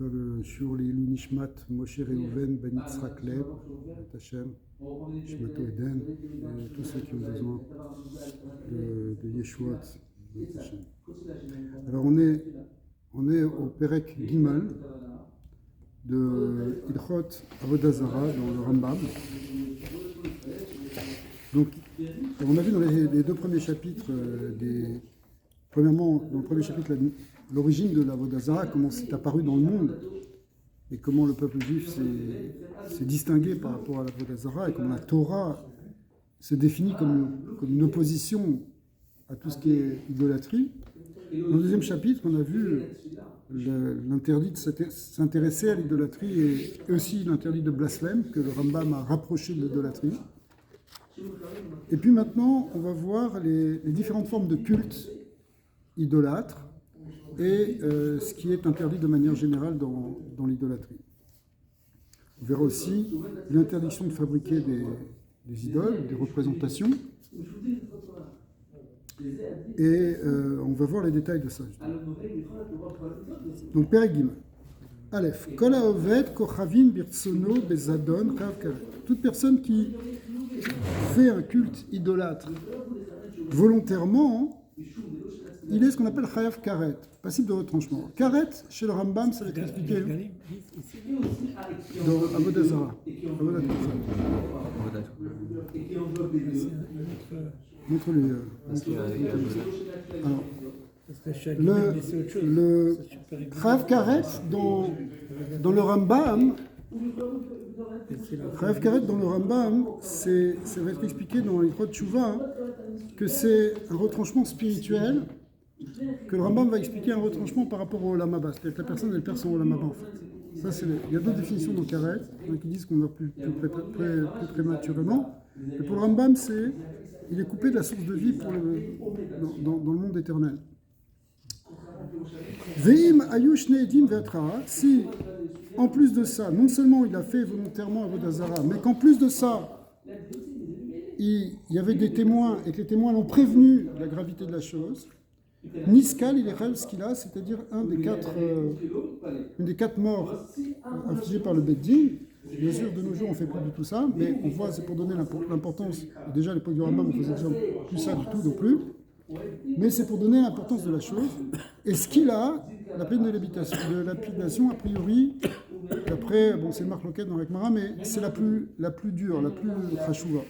faire le Shur Leilu Nishmat Moshe Reuven Ben Yitzhak Lev, Hashem, Nishmato Eden, et tous ceux qui ont besoin de Yeshuot, Hashem. Alors on est au Perek Gimel de Ilchot Avodah Zarah dans le Rambam. Donc on a vu dans les deux premiers chapitres premièrement, dans le premier chapitre, l'origine de l'Avodah Zarah, comment c'est apparu dans le monde et comment le peuple juif s'est distingué par rapport à l'Avodah Zarah et comment la Torah se définit comme une opposition à tout ce qui est idolâtrie. Dans le deuxième chapitre, on a vu l'interdit de s'intéresser à l'idolâtrie et aussi l'interdit de blasphème que le Rambam a rapproché de l'idolâtrie. Et puis maintenant, on va voir les différentes formes de culte idolâtre et ce qui est interdit de manière générale dans l'idolâtrie. On verra aussi l'interdiction de fabriquer des idoles, des représentations. Et on va voir les détails de ça. Donc, Perek Gimel. Aleph. Kol haoved kochavim birtsono bezadon chayav karet. Toute personne qui fait un culte idolâtre volontairement, il est ce qu'on appelle chayav karet, passible de retranchement. Karet, chez le Rambam, ça va être expliqué dans Avodah Zarah. Montre-lui. Alors, le chayav karet dans le Rambam, chayav karet dans le Rambam, ça va être expliqué dans l'Ilchot Teshuvah que c'est un retranchement spirituel, que le Rambam va expliquer un retranchement par rapport au Olam Haba, c'est-à-dire que la personne elle perd son Olam Haba en fait. Ça, il y a d'autres définitions dans Karet, qui disent qu'on meurt plus prématurément. Et pour le Rambam, il est coupé de la source de vie dans le monde éternel. Ve'im ayush ne'edim ve'atra, si en plus de ça, non seulement il a fait volontairement Avodah Zarah, mais qu'en plus de ça, il y avait des témoins et que les témoins l'ont prévenu de la gravité de la chose, Niskal, il est rêve ce qu'il a, c'est-à-dire une des quatre morts infligées par le Beddin. Bien sûr, de nos jours, on ne fait plus du tout ça, mais on voit, c'est pour donner l'importance. Déjà, à l'époque du Rambam, on ne faisait déjà plus ça du tout non plus. Mais c'est pour donner l'importance de la chose. Et ce qu'il a, la peine de lapidation, a priori, d'après, bon, c'est le Marc Loquet dans la Gemara, mais c'est la plus dure, la plus chachouva.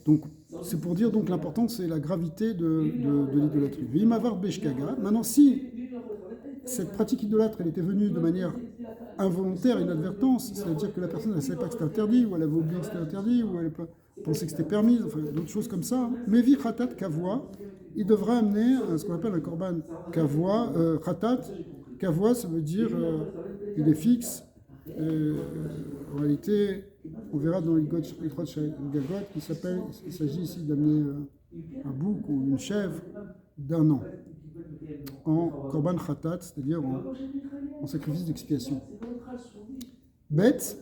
Donc, c'est pour dire donc l'importance et la gravité de l'idolâtrie. Vimavar beshkaga. Maintenant, si cette pratique idolâtre, elle était venue de manière involontaire, inadvertance, c'est-à-dire que la personne ne savait pas que c'était interdit, ou elle avait oublié que c'était interdit, ou elle pensait que c'était permis, enfin d'autres choses comme ça. Mais vi khatat kavwa, il devra amener ce qu'on appelle un korban kavwa, khatat. Kavwa, ça veut dire il est fixe. En réalité, on verra dans les Ilchot Gagot il s'agit ici d'amener un bouc ou une chèvre d'un an en korban khatat, c'est-à-dire en sacrifice d'expiation. Bet,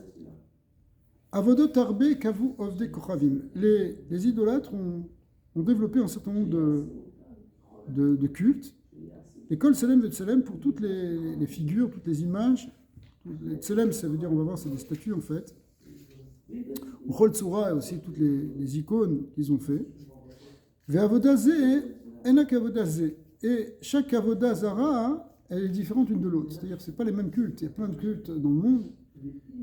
avodot arbe kavu ovde kochavim. Les idolâtres ont développé un certain nombre de cultes. L'école Tselem de Tselem pour toutes les figures, toutes les images. Tselem, ça veut dire, on va voir, c'est des statues en fait. Chol Tsura et aussi toutes les icônes qu'ils ont fait. Ve'avodazé, enak avodazé. Et chaque avodah zara, elle est différente l'une de l'autre. C'est-à-dire que ce n'est pas les mêmes cultes. Il y a plein de cultes dans le monde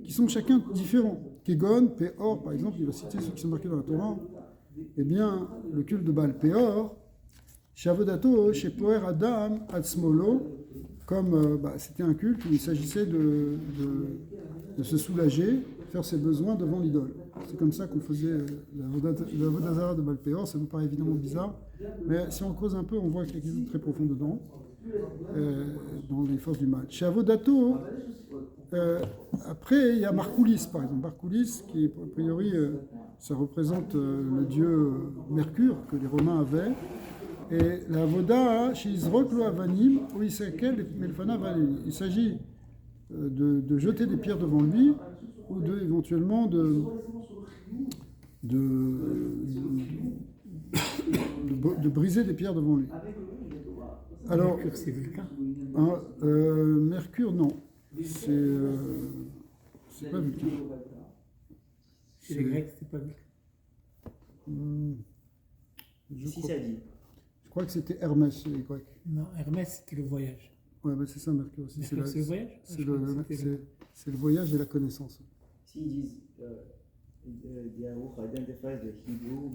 qui sont chacun différents. Kegon, Peor, par exemple, il va citer ceux qui sont marqués dans la Torah. Eh bien, le culte de Baal Peor, Shavodato, chez Poer Adam, Atzmolo, comme c'était un culte où il s'agissait de se soulager, faire ses besoins devant l'idole. C'est comme ça qu'on faisait la Vodazara de Baal Peor. Ça nous paraît évidemment bizarre, mais si on creuse un peu, on voit qu'il y a quelque chose de très profond dedans, dans les forces du mal. Chez Avodato, après il y a Markoulis par exemple. Markoulis qui a priori ça représente le dieu Mercure que les Romains avaient. Et la Voda, chez Izrok lo Avanim, ou Isakel Melfana Valim. Il s'agit de jeter des pierres devant lui, ou éventuellement de briser des pierres devant lui. Alors, c'est Vulcain. Mercure, non. C'est pas Vulcain. Chez les Grecs, c'était pas Vulcain. Je crois que c'était Hermès chez les Grecs. Non, Hermès, c'était le voyage. Ouais, bah c'est ça, Mercure aussi. C'est le voyage. C'est le voyage et la connaissance. S'ils disent, they are identified the Hebrew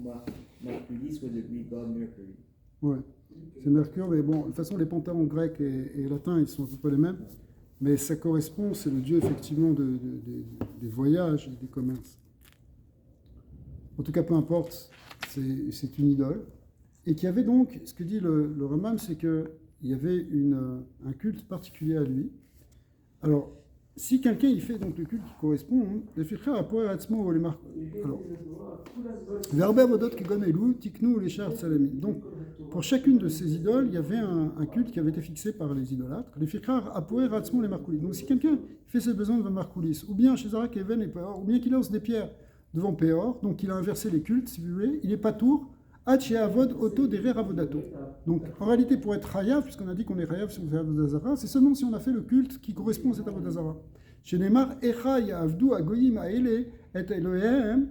Mercury with the Greek god Mercury. Ouais, c'est Mercure, mais bon, de toute façon, les panthéons grecs et latins, ils sont à peu près les mêmes. Mais ça correspond, c'est le dieu effectivement des voyages et des commerces. En tout cas, peu importe, c'est une idole. Et qu'il y avait donc, ce que dit le Rambam, c'est qu'il y avait un culte particulier à lui. Alors, si quelqu'un il fait donc le culte qui correspond, les frères à poer atzmo ou les marques. Alors, verbe avodot kegon elu tiknu les chars salamim. Donc, pour chacune de ces idoles, il y avait un culte qui avait été fixé par les idolâtres. Les frères à poer atzmo les marcoulis. Donc, si quelqu'un fait ses besoins devant marcoulis, ou bien chez Zarak Even et Péor, ou bien qu'il lance des pierres devant Péor, donc il a inversé les cultes, si vous voulez, il n'est pas tour. Avod auto derer avodato. Donc en réalité, pour être Hayav, puisqu'on a dit qu'on est Hayav si on fait Avodazara, c'est seulement si on a fait le culte qui correspond à cet Avodazara. Chez Neymar, Echa Yavdu Agoyim Aele et Elohem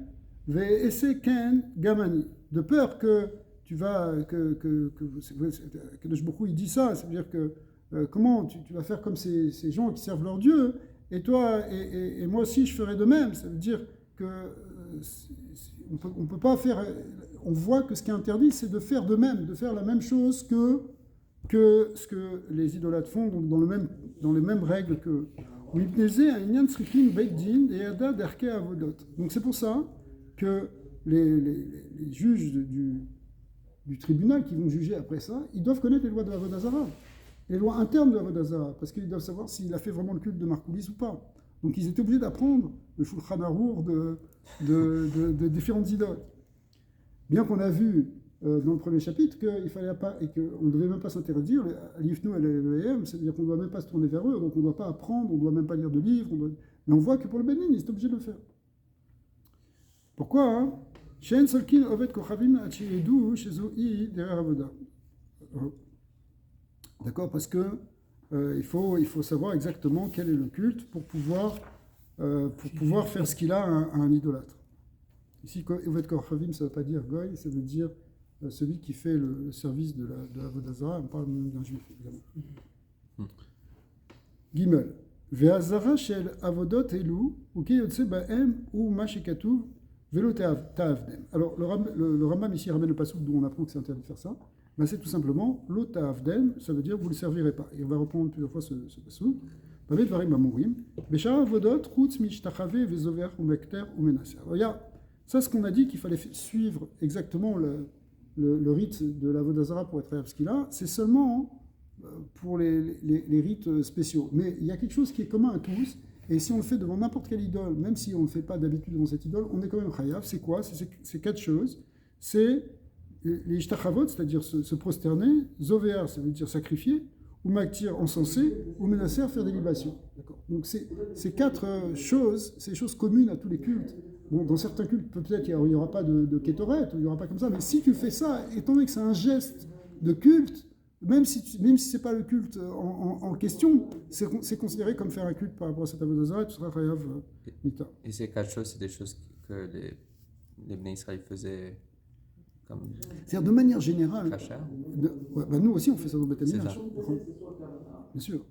Ve'ese Ken Gamani. De peur que tu vas. Que le Jboukou il dit ça, c'est-à-dire que comment tu vas faire comme ces gens qui servent leur Dieu, et toi et moi aussi je ferai de même. Ça veut dire que on peut pas faire. On voit que ce qui est interdit, c'est de faire de même, de faire la même chose que ce que les idolâtres font, donc dans les mêmes règles que. Donc c'est pour ça que les juges du tribunal qui vont juger après ça, ils doivent connaître les lois de l'Avodazara, les lois internes de l'Avodazara, parce qu'ils doivent savoir s'il a fait vraiment le culte de Marcoulis ou pas. Donc ils étaient obligés d'apprendre le Shulchan Arour de différentes idoles. Bien qu'on a vu dans le premier chapitre qu'il fallait pas et qu'on ne devait même pas s'interdire l'ifnu et l'EM, c'est-à-dire qu'on ne doit même pas se tourner vers eux, donc on ne doit pas apprendre, on ne doit même pas lire de livres, mais on voit que pour le Bénin, il est obligé de le faire. Pourquoi D'accord, parce que il faut savoir exactement quel est le culte pour pouvoir faire ce qu'il a à un idolâtre. Ici, Evet Korchavim, ça ne veut pas dire Goy, ça veut dire celui qui fait le service de la Vodazara, on parle d'un juif, évidemment. Gimel. Ve'azara shel avodot elu, ukeyotse ba'em ou mashekatuv velo ta'avdem. Alors, le Rambam ici ramène le passouk d'où on apprend que c'est interdit de faire ça. Ben, c'est tout simplement lo ta'avdem, ça veut dire vous ne le servirez pas. Et on va reprendre plusieurs fois ce passouk. Bavet varim amurim. Beshara avodot, chutz mishtachave vezover ou mekter ou menaser. Ça, ce qu'on a dit qu'il fallait suivre exactement le rite de la Vodazara pour être ce qu'il a, c'est seulement pour les rites spéciaux. Mais il y a quelque chose qui est commun à tous, et si on le fait devant n'importe quelle idole, même si on ne le fait pas d'habitude devant cette idole, on est quand même chayav. C'est quoi ? C'est quatre choses. C'est les ishtachavot, c'est-à-dire se prosterner, zover, ça veut dire sacrifier, ou maktir, encenser, ou menacer, faire des libations. D'accord. Donc c'est quatre choses, c'est des choses communes à tous les cultes. Bon, dans certains cultes, peut-être il n'y aura pas de kétoret, il n'y aura pas comme ça, mais si tu fais ça, étant donné que c'est un geste de culte, même si ce n'est pas le culte en question, c'est considéré comme faire un culte par rapport à cette avodazara, et tu seras chayav mita. Et ces quatre choses, c'est des choses que les Bnei Israël faisaient comme. C'est-à-dire de manière générale. Nous aussi on fait ça dans le Beth Amikdash. Bien sûr.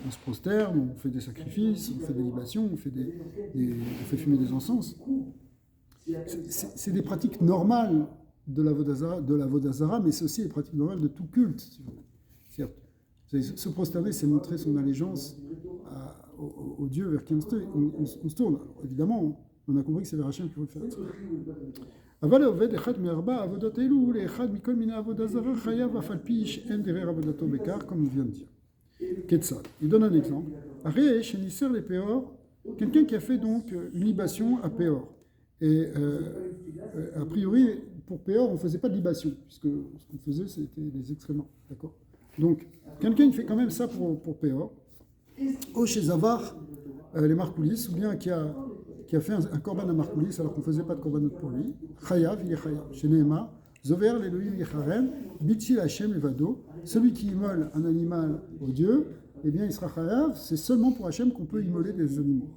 On se prosterne, on fait des sacrifices, on fait des libations, on fait fumer des encens. C'est des pratiques normales de la Vodazara, mais c'est aussi des pratiques normales de tout culte. Certes, se prosterner, c'est montrer son allégeance au Dieu vers qui on se tourne. Alors, évidemment, on a compris que c'est vers Hachem qu'il faut le faire. אבל עובד אחד מארבע העבודות אלו לאחד מכל מיני עבודה זרה חייב אף על פי שאין דרר עבודתו בכך, comme on vient de dire. Ketzal. Il donne un exemple. Aré, chez Nisser les Péor, quelqu'un qui a fait donc une libation à Péor. Et a priori, pour Péor, on ne faisait pas de libation, puisque ce qu'on faisait, c'était des excréments. D'accord ? Donc, quelqu'un qui fait quand même ça pour Péor, ou chez Zavar, les Marcoulis, ou bien qui a fait un korban à Marcoulis alors qu'on ne faisait pas de korbanot pour lui, Chayav, il est Chayav. Chez Nehema, Zover l'Elohim Yecharem, Bitil Hashem Levado. Celui qui immole un animal au Dieu, eh bien il sera chayav. C'est seulement pour Hashem qu'on peut immoler des animaux.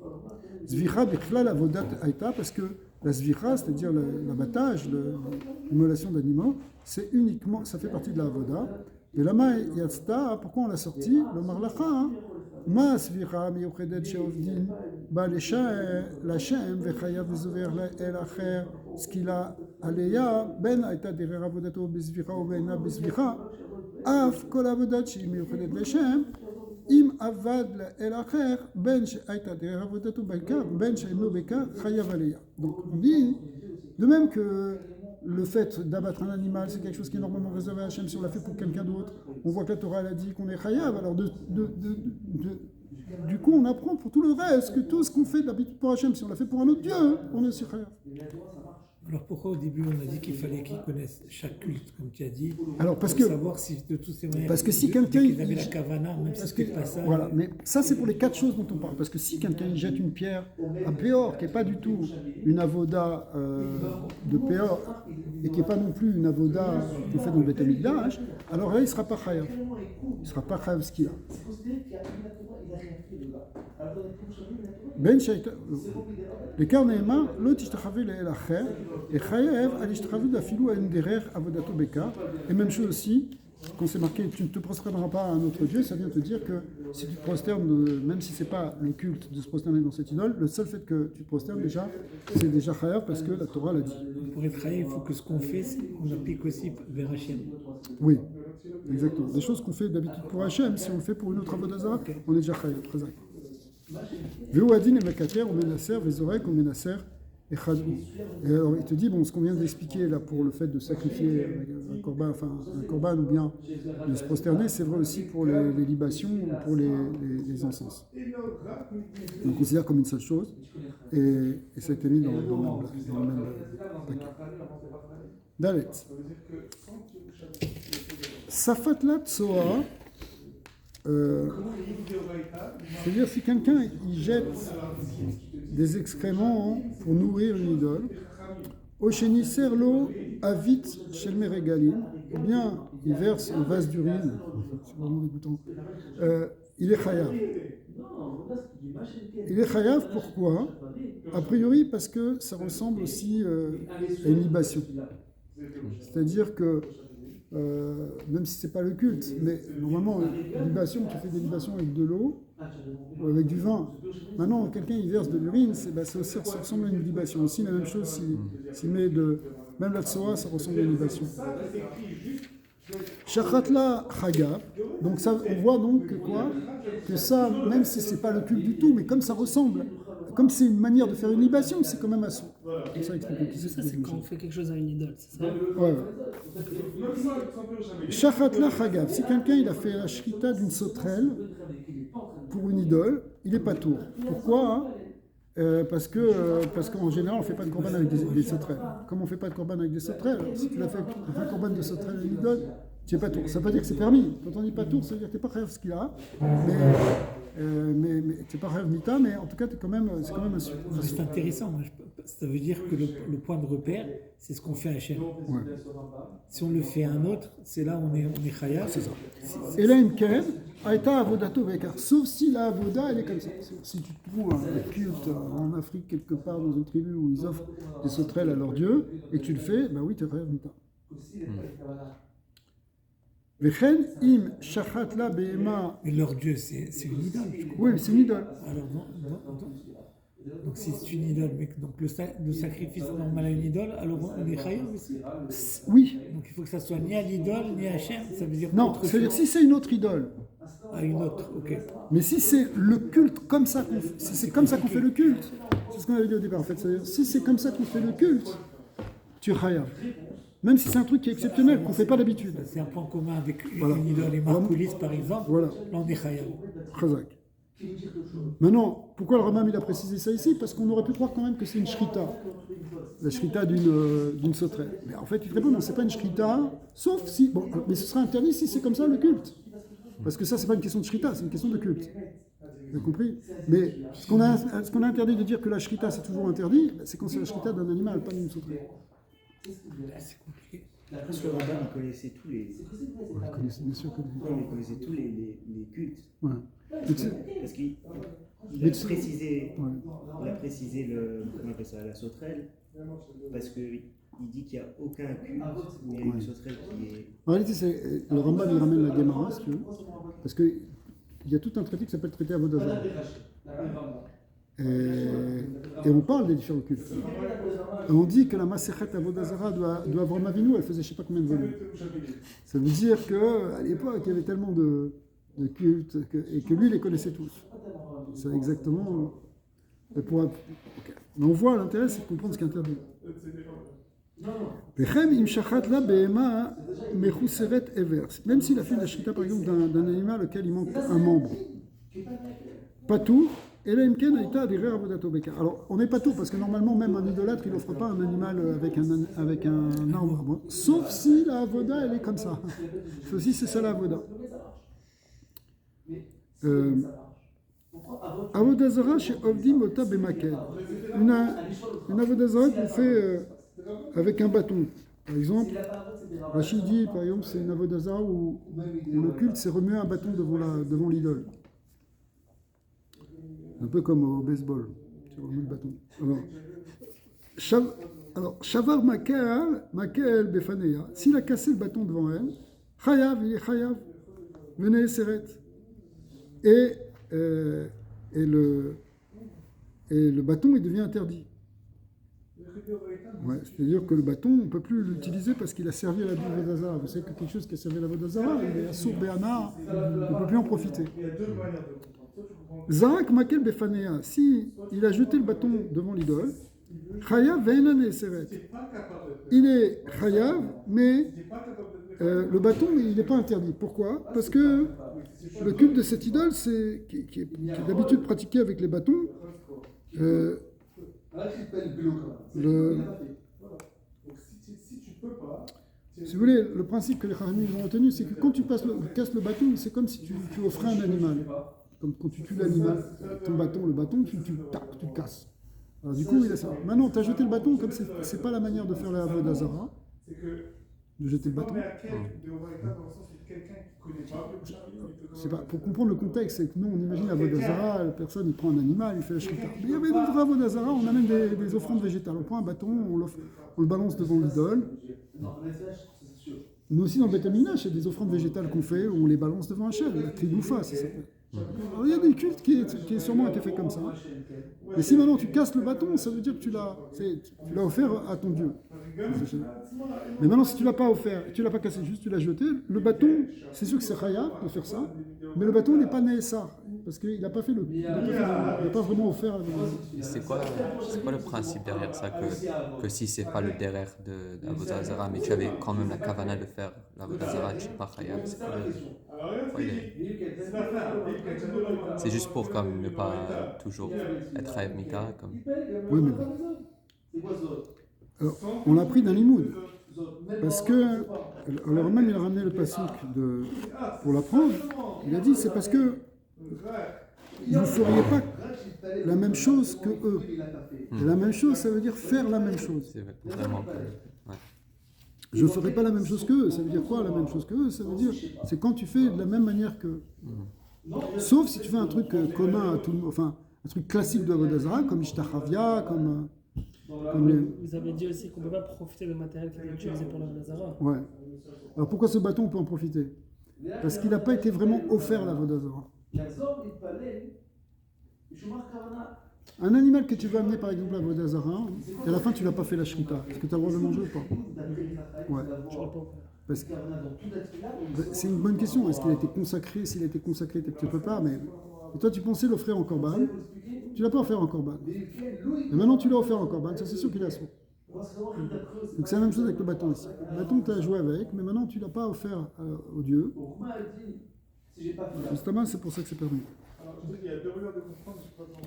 Zvicha Bechla Avodat Aïta, parce que la zvicha, c'est-à-dire l'abattage, l'immolation d'animaux, c'est uniquement, ça fait partie de la avoda. Et lama yatzta, pourquoi on l'a sorti? Le marlacha, ma zvicha miyuchedet sheovdin ba l'Hashem vechayav vezover el acher, ce qu'il a aleya ben aïta derer avodato bezvicha ou ben bezvicha, af kol avodat shehi miyuchedet l'Hashem. Im avad el acher ben she'aita derer avodato beka ben she'eno beka chayav aleya. Donc on dit de même que le fait d'abattre un animal, c'est quelque chose qui est normalement réservé à Hachem si on l'a fait pour quelqu'un d'autre. On voit que la Torah elle a dit qu'on est chayav, alors du coup on apprend pour tout le reste que tout ce qu'on fait d'habitude pour Hachem, si on l'a fait pour un autre Dieu, on est aussi chayav. Alors pourquoi au début on a dit qu'il fallait qu'ils connaissent chaque culte, comme tu as dit, alors parce pour que savoir si de toutes ces manières, parce que si quelqu'un qu'ils avaient la kavana, même si c'était pas ça. Voilà, mais ça c'est pour les 4 choses dont on parle. Parce que si quelqu'un jette une pierre à Péor, qui n'est pas du tout une avoda de Péor, et qui n'est pas non plus une avoda qu'on fait dans le Beth Amikdash, alors là il ne sera pas chayav. Il ne sera pas chayav ce qu'il a. Ben shaita, le car neema, lo tishtachavé le acher, et chayav al tishtachavé d'afilou à une derer avodato beka. Et même chose aussi, quand c'est marqué tu ne te prosterneras pas à un autre Dieu, ça vient te dire que si tu te prosternes, même si c'est pas le culte de se prosterner dans cette idole, le seul fait que tu te prosternes déjà, c'est déjà chayav parce que la Torah l'a dit. Pour être chayav, il faut que ce qu'on fait, on applique aussi vers Hachem. Oui, exactement. Des choses qu'on fait d'habitude pour Hachem, si on le fait pour une autre avoda zara, on est déjà chayav. Très exact. Ve'uadin et mekater, ou menacer, vezorek, ou menacer, et chadou. Et alors il te dit, bon, ce qu'on vient d'expliquer là pour le fait de sacrifier un korban, enfin un korban ou bien de se prosterner, c'est vrai aussi pour les libations ou pour les encens. On le considère comme une seule chose, et ça a été mis dans le même paquet. Dalet. Safatla tsoa. C'est-à-dire si quelqu'un il jette des excréments pour nourrir une idole, Osheni serlo avit shelme regalim, ou bien il verse un vase d'urine, c'est vraiment dégoûtant, il est chayav. Il est chayav pourquoi? A priori parce que ça ressemble aussi à une libation. C'est-à-dire que même si c'est pas le culte, mais normalement, libation, tu fais des libations avec de l'eau ou avec du vin. Maintenant, quelqu'un il verse de l'urine, c'est aussi, ça ressemble à une libation. Aussi, la même chose s'il met même la tsoa, ça ressemble à une libation. Shachatla chaga, donc ça, on voit donc que quoi? Que ça, même si c'est pas le culte du tout, mais comme ça ressemble, comme c'est une manière de faire une libation, c'est quand même assaut. Ça, c'est quand on fait quelque chose à une idole, c'est ça? Ouais. Shachatla chagav, si quelqu'un il a fait la shrita d'une sauterelle pour une idole, il est pas tour. Pourquoi? Parce qu'en général on ne fait pas de korban avec des sauterelles. Comme on ne fait pas de korban avec des sauterelles, alors si tu l'as fait un korban de sauterelle à une idole, tu n'es pas tour. Ça ne veut pas dire que c'est permis. Quand on dit pas tour, ça veut dire que tu n'es pas rêve ce qu'il a, mais tu n'es pas rêve mita, mais en tout cas c'est quand même un sujet. C'est intéressant, ça veut dire que le point de repère, c'est ce qu'on fait à Hachem. Ouais. Si on le fait à un autre, c'est là où on est chayav. C'est ça. Et là, une kève, aïta avodato vekar. Sauf si la avoda, elle est comme ça. Si tu trouves un culte en Afrique, quelque part, dans une tribu où ils offrent des sauterelles à leur dieu, et que tu le fais, bah oui, tu es rêve mita. Vechen im shachat la behema. Mais leur dieu, c'est une idole, je crois. Oui, mais c'est une idole. Alors, donc si c'est une idole, mais donc le sacrifice normal à une idole, alors on est chayav aussi. Oui. Donc il faut que ça soit ni à l'idole, ni à Hachem, ça veut dire Non, autre c'est-à-dire chose. si c'est une autre idole. À une autre, ok. Mais si c'est le culte comme ça si c'est comme ça qu'on fait le culte, c'est ce qu'on avait dit au départ en fait. C'est-à-dire si c'est comme ça qu'on fait le culte, tu es chayav. Même si c'est un truc qui est exceptionnel, qu'on ne fait pas d'habitude. C'est un point commun avec Voilà. une idole et Marcoulis par exemple. Voilà. Là on est chayav. Chazak. Maintenant, pourquoi le Ramam il a précisé ça ici? Parce qu'on aurait pu croire quand même que c'est une shrita. La shrita d'une sauterelle. Mais en fait, il te répond non, c'est pas une shrita, sauf si. Bon, mais ce sera interdit si c'est comme ça le culte. Parce que ça, c'est pas une question de shrita, c'est une question de culte. Vous avez compris? Mais ce qu'on a interdit de dire que la shrita c'est toujours interdit, c'est quand c'est la shrita d'un animal, pas d'une sauterelle. C'est compliqué. Parce que Rambam, il connaissait tous les. Ouais, bien sûr que Il connaissait tous les cultes. ouais. Parce qu'il Mais a tu- précisé, Ouais. il a précisé comment on appelle ça, la sauterelle, parce qu'il dit qu'il n'y a aucun culte où il y a une sauterelle qui est. En réalité, le Rambam il ramène la Gemara, si tu veux, parce qu'il y a tout un traité qui s'appelle traité Avodah Zarah. Et on parle des différents cultes. Et on dit que la Masechet Avodah Zarah de Avraham Avinu, elle faisait je ne sais pas combien de volumes. Ça veut dire qu'à l'époque, il y avait tellement de cultes et que lui, il les connaissait tous. C'est exactement. Mais on voit l'intérêt, c'est de comprendre ce qui est interdit. Même s'il a fait la shrita, par exemple, d'un animal auquel il manque un membre. Pas tout. Et là, alors, on n'est pas tout, parce que normalement, même un idolâtre, il n'offre pas un animal avec un arbre. Sauf si la avoda, elle est comme ça. Sauf si c'est ça la avoda. Avoda zara chez Ovdim Ota Bemakel. Une avoda zara qu'on fait avec un bâton. Par exemple, Rachid dit, par exemple, c'est une avoda zara où le culte, c'est remuer un bâton devant l'idole. Un peu comme au baseball, tu remets le bâton. Alors, Shavar Makel Befaneya, s'il a cassé le bâton devant elle, Chayav, il est Chayav, venez Seret. Et le bâton, il devient interdit. Ouais, c'est-à-dire que le bâton, on ne peut plus l'utiliser parce qu'il a servi à la Avodah Zarah. Vous savez que quelque chose qui a servi à la Avodah Zarah, il est assour Béana, on ne peut plus en profiter. Zarak Makel Befanea, si il a jeté le bâton devant l'idole, Chayav Ve'enan Seret. Il est Chayav, mais le bâton, il n'est pas interdit. Pourquoi? Parce que le culte de cette idole, qui est d'habitude pratiqué avec les bâtons, si vous voulez, le principe que les Kharamim ont retenu, c'est que quand tu casses le bâton, c'est comme si tu offrais un animal. Comme quand tu tues l'animal, ton bâton, le bâton, tu le casses. Alors, du coup, il a ça. Maintenant, tu as jeté le bâton, comme c'est pas la manière de faire la Avodah Zarah, de jeter le bâton. C'est pas, pour comprendre le contexte, c'est que nous, on imagine la Avodah Zarah, la personne, il prend un animal, il fait la shrita. Mais il y avait une vraie Avodah Zarah, on amène des offrandes végétales. On prend un bâton, on le balance devant l'idole. Nous aussi, dans le Beth Amikdash, il y a des offrandes végétales qu'on fait, on les balance devant un chef, la Tridoufa, ça s'appelle. Alors, il y a des cultes qui est sûrement été fait comme ça. Mais si maintenant tu casses le bâton, ça veut dire que tu l'as offert à ton Dieu. Mais maintenant, si tu ne l'as pas offert, tu ne l'as pas cassé, juste tu l'as jeté, le bâton, c'est sûr que c'est Chaya de faire ça, mais le bâton n'est pas Néessar, parce qu'il n'a pas fait il n'a pas vraiment offert. C'est quoi le principe derrière ça, que si c'est pas le derrière de l'Avodah Zarah, mais tu avais quand même la kavana de faire l'Avodah Zarah, tu n'es pas Chayav, c'est quoi c'est juste pour comme ne pas toujours être Chayav Mika comme... Oui, mais alors, on l'a pris d'un limoud. Parce que, alors même il a ramené le pasuk pour l'apprendre, il a dit c'est parce que vous ne feriez pas la même chose que eux. Et la même chose, ça veut dire faire la même chose. C'est vraiment que... ouais. Je ne ferai pas la même chose qu'eux. Ça veut dire quoi la même chose qu'eux? Ça veut dire, c'est quand tu fais de la même manière qu'eux. Sauf si tu fais un truc commun à tout le monde, enfin un truc classique de Avodah Zarah, comme Ishtachavia, comme Vous avez dit aussi qu'on ne peut pas profiter de matériel qui est utilisé pour l'Avodah Zarah. Ouais. Alors pourquoi ce bâton on peut en profiter? Parce qu'il n'a pas été vraiment offert à l'Avodah Zarah. Un animal que tu veux amener par exemple à l'Avodah Zarah, et à la fin tu n'as pas fait la shrita, est-ce que tu as le droit de le manger ou pas? Ouais. Parce que c'est une bonne question. Est-ce qu'il a été consacré? S'il a été consacré, tu ne peux pas, mais et toi tu pensais l'offrir en korban, tu ne l'as pas offert en korban. Et maintenant tu l'as offert en korban, ça c'est sûr qu'il est assourd. Donc c'est la même chose avec le bâton ici. Le bâton tu as joué avec, mais maintenant tu ne l'as pas offert au Dieu. Justement, c'est pour ça que c'est permis.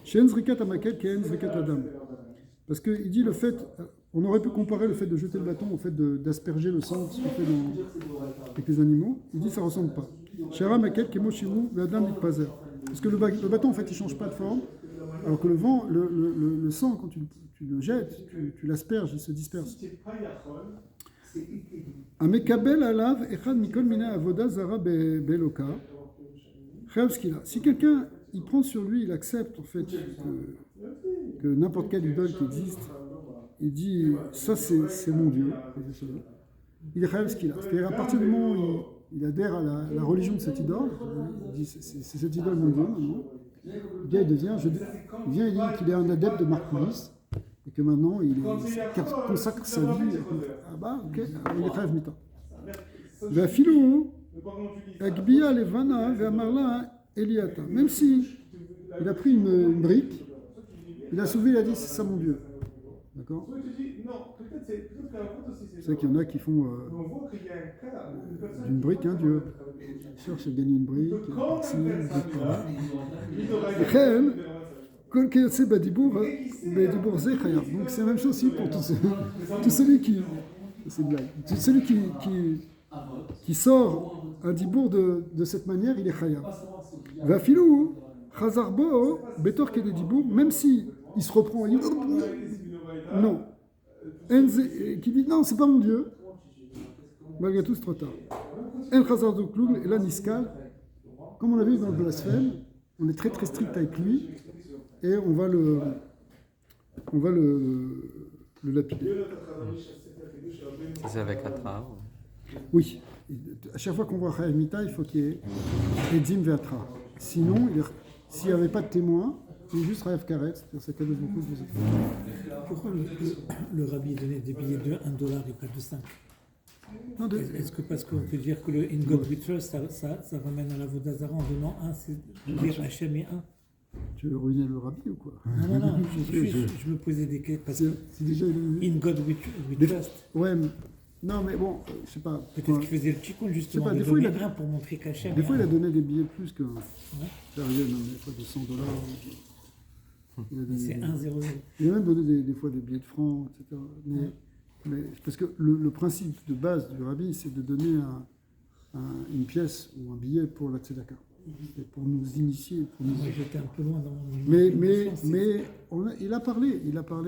Shen Zrikat Amakel, Ken Zrikat Adam. Parce qu'il dit le fait, on aurait pu comparer le fait de jeter le bâton au fait d'asperger le sang, ce qu'on fait avec les animaux. Il dit ça ne ressemble pas. Shara Makel, Kemo Shimu, Adam Mitpazer. Parce que le bâton en fait il ne change pas de forme, alors que le sang, quand tu le jettes, tu l'asperges, il se disperse. Amekabel alav echad mikol mina avoda zara beloka. Si quelqu'un il prend sur lui, il accepte en fait que n'importe quelle idole qui existe, il dit ça c'est mon Dieu, il est chayav ce qu'il a. C'est-à-dire à partir du moment où il adhère à la religion de cette idole, il dit c'est cette idole mon Dieu maintenant. Le gars il dit qu'il est un adepte de Marcoulis et que maintenant il consacre sa vie. Ah bah ok, il est chayav mita. Vafilou Agbia levana ve'amarla Eliata. Même si il a pris une brique, il a soulevé, il a dit c'est ça mon Dieu. D'accord? C'est vrai qu'il y en a qui font d'une brique un Dieu. Ils cherchent à gagner une brique, par-ci, une brique par-là. Donc c'est la même chose aussi pour tout celui qui. C'est une blague. Tout celui qui sort un dibour de cette manière, il est chayav. Vafilou, chazarbo, betor que des dibour, même si il se reprend, il dit non. Qui dit non, c'est pas mon Dieu. Malgré tout, c'est trop tard. El chazar do kloum, et là, niskal, comme on l'a vu dans le blasphème, on est très très strict avec lui et on va le lapider. C'est avec Atra. Oui. À chaque fois qu'on voit Chayav Mita, il faut qu'il y ait Edim Veatra. Sinon, s'il n'y avait pas de témoin, il est juste Chayav Karet, c'est-à-dire ça cadeau beaucoup de vous. Pourquoi le rabbi donnait des billets de $1 et pas de 5? Est-ce que parce qu'on peut dire que le In God We Trust, ça ramène à la Vodazara en donnant 1, c'est dire Hachem et 1? Tu veux ruiner le rabbi ou quoi? Non, je me posais des questions. Parce que c'est déjà In God We Trust. Ouais, non, mais bon, je sais pas. Peut-être qu'il faisait le chicoun justement. Des fois, il a pour montrer qu'Hachem. Des fois, il a donné des billets plus que. C'est arrivé même des fois de $100. C'est 1,00. Il a même donné des fois des billets de francs, etc. Mais parce que le principe de base du rabbi, c'est de donner une pièce ou un billet pour la tzedaka. C'est pour nous initier. Moi, j'étais un peu loin dans mon mais il a parlé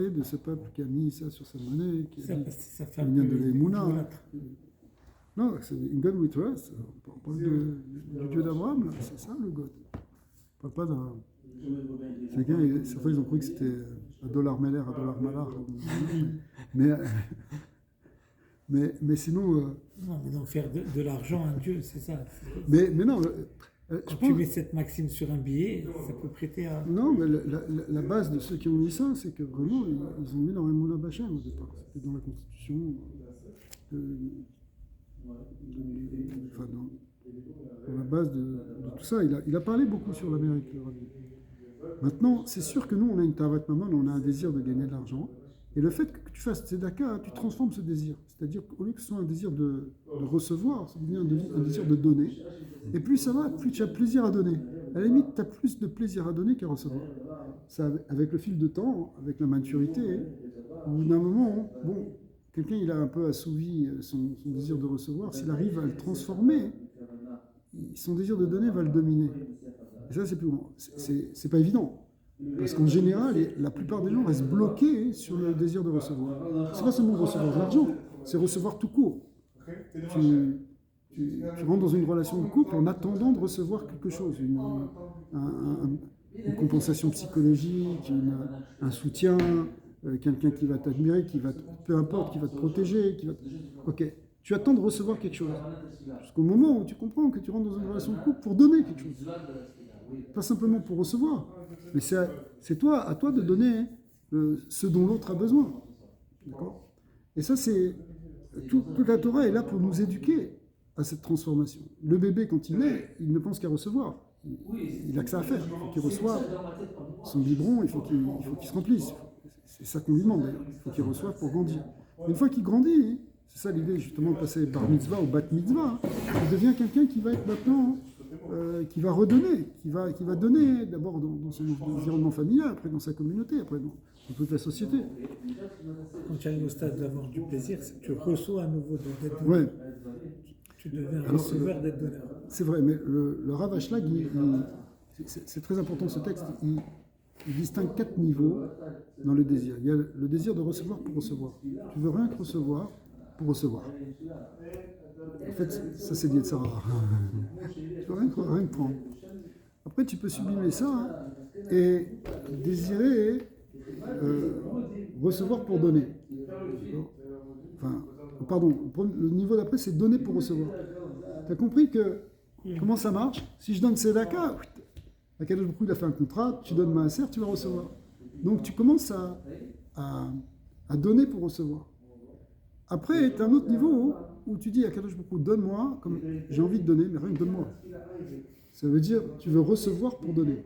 de ce peuple qui a mis ça sur sa monnaie, qui a dit il vient de l'Emouna. Non, c'est In God We Trust. On parle du Dieu d'Abraham, c'est ça le God. On ne parle pas d'un. Certains ils ont cru que c'était $, Meller, $, Malar. Mais sinon. Non, mais donc faire de l'argent un Dieu, c'est ça. Mais non. Quand tu mets cette maxime sur un billet, ça peut prêter à. Non, mais la base de ceux qui ont mis ça, c'est que vraiment, ils ont mis leur Emouna Bachem au départ. C'était dans la Constitution. Dans la base de tout ça. Il a parlé beaucoup sur l'Amérique, le rabbi. Maintenant, c'est sûr que nous, on a une tavat maman, on a un désir de gagner de l'argent. Et le fait que tu fasses tzedaka, tu transformes ce désir. C'est-à-dire qu'au lieu que ce soit un désir de recevoir, ça devient un désir de donner. Et plus ça va, plus tu as plaisir à donner. À la limite, tu as plus de plaisir à donner qu'à recevoir. Ça, avec le fil de temps, avec la maturité, au bout d'un moment, bon, quelqu'un il a un peu assouvi son désir de recevoir. S'il arrive à le transformer, son désir de donner va le dominer. Et ça, c'est plus bon. C'est pas évident. Parce qu'en général, la plupart des gens restent bloqués sur le désir de recevoir. C'est pas seulement recevoir de l'argent, c'est recevoir tout court. Tu rentres dans une relation de couple en attendant de recevoir quelque chose, une compensation psychologique, un soutien, quelqu'un qui va t'admirer, peu importe, qui va te protéger. Ok, tu attends de recevoir quelque chose. Jusqu'au moment où tu comprends que tu rentres dans une relation de couple pour donner quelque chose. Pas simplement pour recevoir, mais c'est à toi de donner ce dont l'autre a besoin. D'accord ? Et ça, toute la Torah est là pour nous éduquer à cette transformation. Le bébé, quand il naît, il ne pense qu'à recevoir. Il n'a que ça à faire. Il faut qu'il reçoive son biberon, il faut qu'il se remplisse. C'est ça qu'on lui demande d'ailleurs. Il faut qu'il reçoive pour grandir. Une fois qu'il grandit, c'est ça l'idée justement de passer par mitzvah ou bat mitzvah, il devient quelqu'un qui va être maintenant... qui va redonner, qui va donner d'abord dans son environnement familial, après dans sa communauté, après dans toute la société. Quand tu arrives au stade d'avoir du plaisir, tu reçois à nouveau d'être donneur. Ouais. Tu deviens un receveur d'être donneur. C'est vrai, mais le Rav Ashlag, c'est très important ce texte, il distingue 4 niveaux dans le désir. Il y a le désir de recevoir pour recevoir. Tu veux rien que recevoir, pour recevoir. En fait, ça c'est lié de ça. Tu peux rien prendre. Après, tu peux sublimer ça et désirer recevoir pour donner. Enfin, pardon, le niveau d'après, c'est donner pour recevoir. Tu as compris que comment ça marche? Si je donne Sedaka, à quel moment il a fait un contrat, tu donnes Maaser, tu vas recevoir. Donc tu commences à donner pour recevoir. Après, tu as un autre niveau où tu dis à Kadosh Baruch Hu, donne-moi, comme j'ai envie de donner, mais rien que donne-moi. Ça veut dire tu veux recevoir pour donner.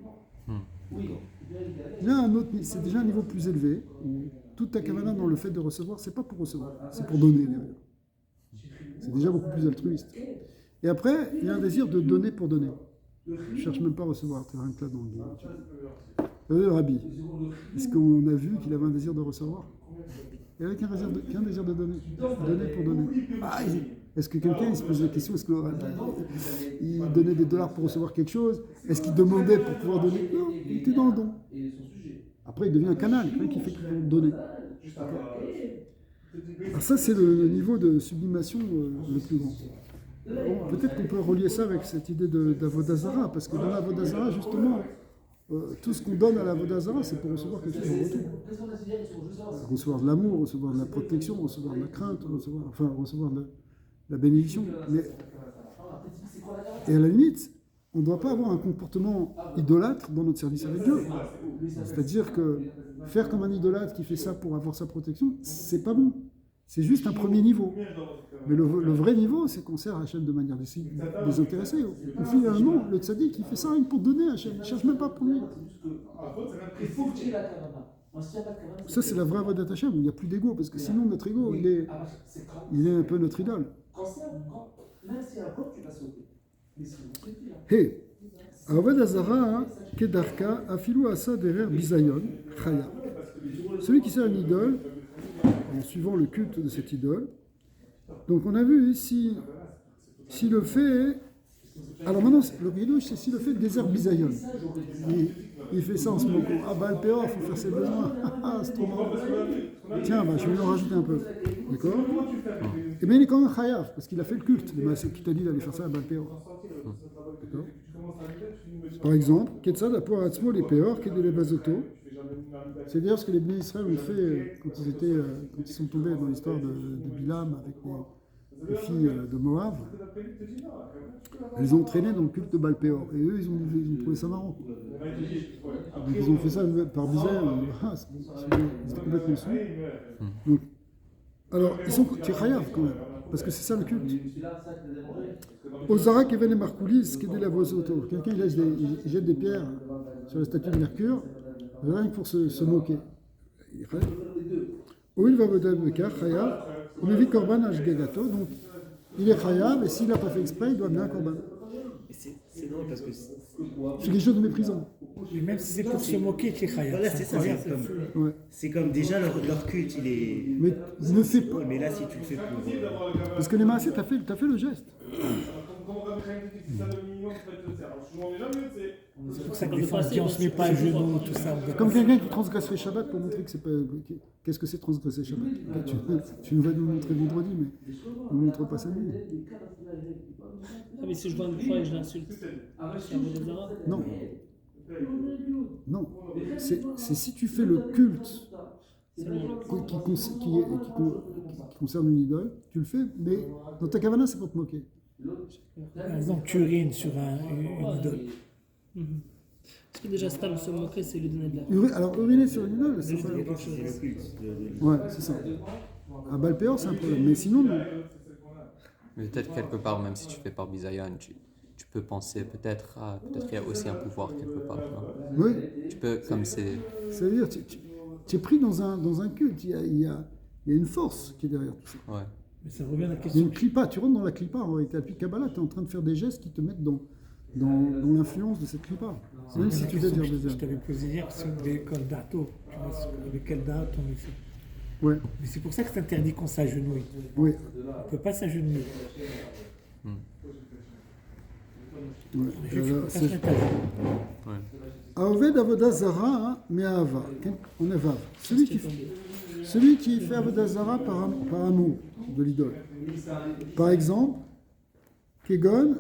Il y a un autre, c'est déjà un niveau plus élevé où toute ta kavana dans le fait de recevoir, c'est pas pour recevoir, c'est pour donner derrière. C'est déjà beaucoup plus altruiste. Et après, il y a un désir de donner pour donner. Je ne cherche même pas à recevoir, tu as rien que là dans le dos. Rabbi, est-ce qu'on a vu qu'il avait un désir de recevoir? Il avait qu'un désir de donner. Donner pour donner. Est-ce que quelqu'un il se pose la question, est-ce qu'il donnait des dollars pour recevoir quelque chose? Est-ce qu'il demandait pour pouvoir donner? Non, il était dans le don. Après, il devient un canal, quelqu'un qui fait pour donner. Alors ça, c'est le niveau de sublimation le plus grand. Bon, peut-être qu'on peut relier ça avec cette idée d'Avodah Zarah, parce que dans l'Avodah Zarah, justement, tout ce qu'on donne à l'Avodah Zarah, c'est pour recevoir quelque chose en retour. Recevoir de l'amour, recevoir de la protection, recevoir de la crainte, recevoir de la bénédiction. Et à la limite, on ne doit pas avoir un comportement idolâtre dans notre service avec Dieu. C'est-à-dire que faire comme un idolâtre qui fait ça pour avoir sa protection, c'est pas bon. C'est juste un premier niveau. Mais le vrai niveau, c'est qu'on sert Hachem de manière désintéressée. Ou finalement, le tzaddik, il fait ça rien que pour donner à Hachem. Il ne cherche même pas pour lui. Ça, c'est la vraie avodat Hachem. Il n'y a plus d'ego, parce que sinon, notre ego, il est un peu notre idole. Hey, Avodah Zarah, Kedarka, Afilu Asa Derer Bizayon, Chaya. Celui qui sert une idole, en suivant le culte de cette idole. Donc on a vu ici, si le fait... Alors maintenant, le Ridouche, c'est si le fait désert Bizayon. Il fait ça en se moquant. Ah bah le Péor, il faut faire ses besoins. C'est trop marrant. Tiens, je vais en rajouter un peu. D'accord? Et bien il est quand même chayav, parce qu'il a fait le culte. Qui t'a dit d'aller faire ça à Baal Péor. D'accord? Par exemple, Ketzad Apo Atzmo les Péor, Kedele Bazoto. C'est d'ailleurs ce que les Bnei Israël ont fait quand ils sont tombés dans l'histoire de Bilam avec les filles de Moab. Ils ont entraîné dans le culte de Baal Péor. Et eux, ils ont trouvé ça marrant. Donc ils ont fait ça par bizarre. Ils étaient complètement sous. Donc, alors, ils sont chayav quand même, parce que c'est ça le culte. Ozara Keven et Markoulis, Kedé la Vosoto. Quelqu'un il jette des pierres sur la statue de Mercure. Rien que pour se moquer. Ou il va voter le cas, Chayav, on évite Korban Ashgagato, donc il est Chayav, et s'il n'a pas fait exprès, il doit amener un Korban. C'est drôle parce que. C'est quelque chose de méprisant. Mais même si c'est pour se moquer, tu es Chayav. Voilà, c'est ça, c'est comme déjà leur culte, il est. Mais ne fais pas. Mais là, si tu le fais pour. Parce que les Maasé, t'as fait le geste. C'est pour ça que des fois on ne se met pas à genoux, tout ça. Comme quelqu'un qui transgresserait Shabbat pour montrer que c'est pas. Qu'est-ce que c'est transgresser Shabbat? Tu vas nous le montrer vendredi, mais on ne montre pas samedi. Ah, mais si je vois une croix et je l'insulte, c'est Avodah Zarah? Non. Non. C'est si tu fais le culte qui concerne une idole, tu le fais, mais dans ta kavana, c'est pour te moquer. Par exemple, tu urines sur une idole. Parce que déjà, Stam se moquer, c'est lui donner de la. Alors, uriner sur une idole, c'est pas. C'est le culte. Ouais, c'est ça. À Baal Péor, c'est un problème. Mais sinon, non. Mais peut-être quelque part, même si tu fais par Bizayon, tu peux penser peut-être qu'il y a aussi un pouvoir quelque part. Non? Oui. Tu peux, comme c'est. C'est-à-dire, tu es pris dans un culte. Il y a une force qui est derrière tout ça. Ouais. Mais ça revient à la Il y a question. une clipa. Tu rentres dans la clipa. En réalité, depuis Kabbalah, tu es en train de faire des gestes qui te mettent dans l'influence de cette clipa. Même si tu désires des Je t'avais posé hier sur l'école d'Ato. Avec quel date on est fait. Ouais. Mais c'est pour ça que c'est interdit qu'on s'agenouille. Oui. On ne peut pas s'agenouiller. Ouais. Aoved Avodah Zara Me'ava. On est vav. Celui qui fait. celui qui fait Avodah Zarah par amour de l'idole. Par exemple, Kegon,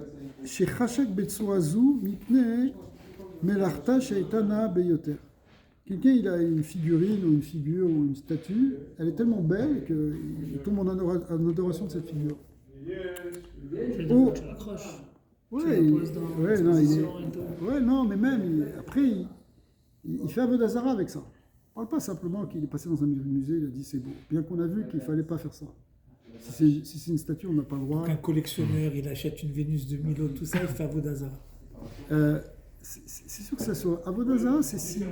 Shechashak Betsurazu, Mipne, Melarta Shaitana Beyoter. Quelqu'un, il a une figurine ou une figure ou une statue, elle est tellement belle qu'il tombe en adoration de cette figure. Oh. Tu l'accroches. Ouais, non, mais même, après, il fait Avodah Zarah avec ça. On ne parle pas simplement qu'il est passé dans un musée, il a dit c'est beau. Bien qu'on a vu qu'il ne fallait pas faire ça. Si c'est une statue, on n'a pas le droit. Un collectionneur, il achète une Vénus de Milo, tout ça, il fait Avodah Zarah. C'est sûr que ça soit Avodah Zarah, c'est s'il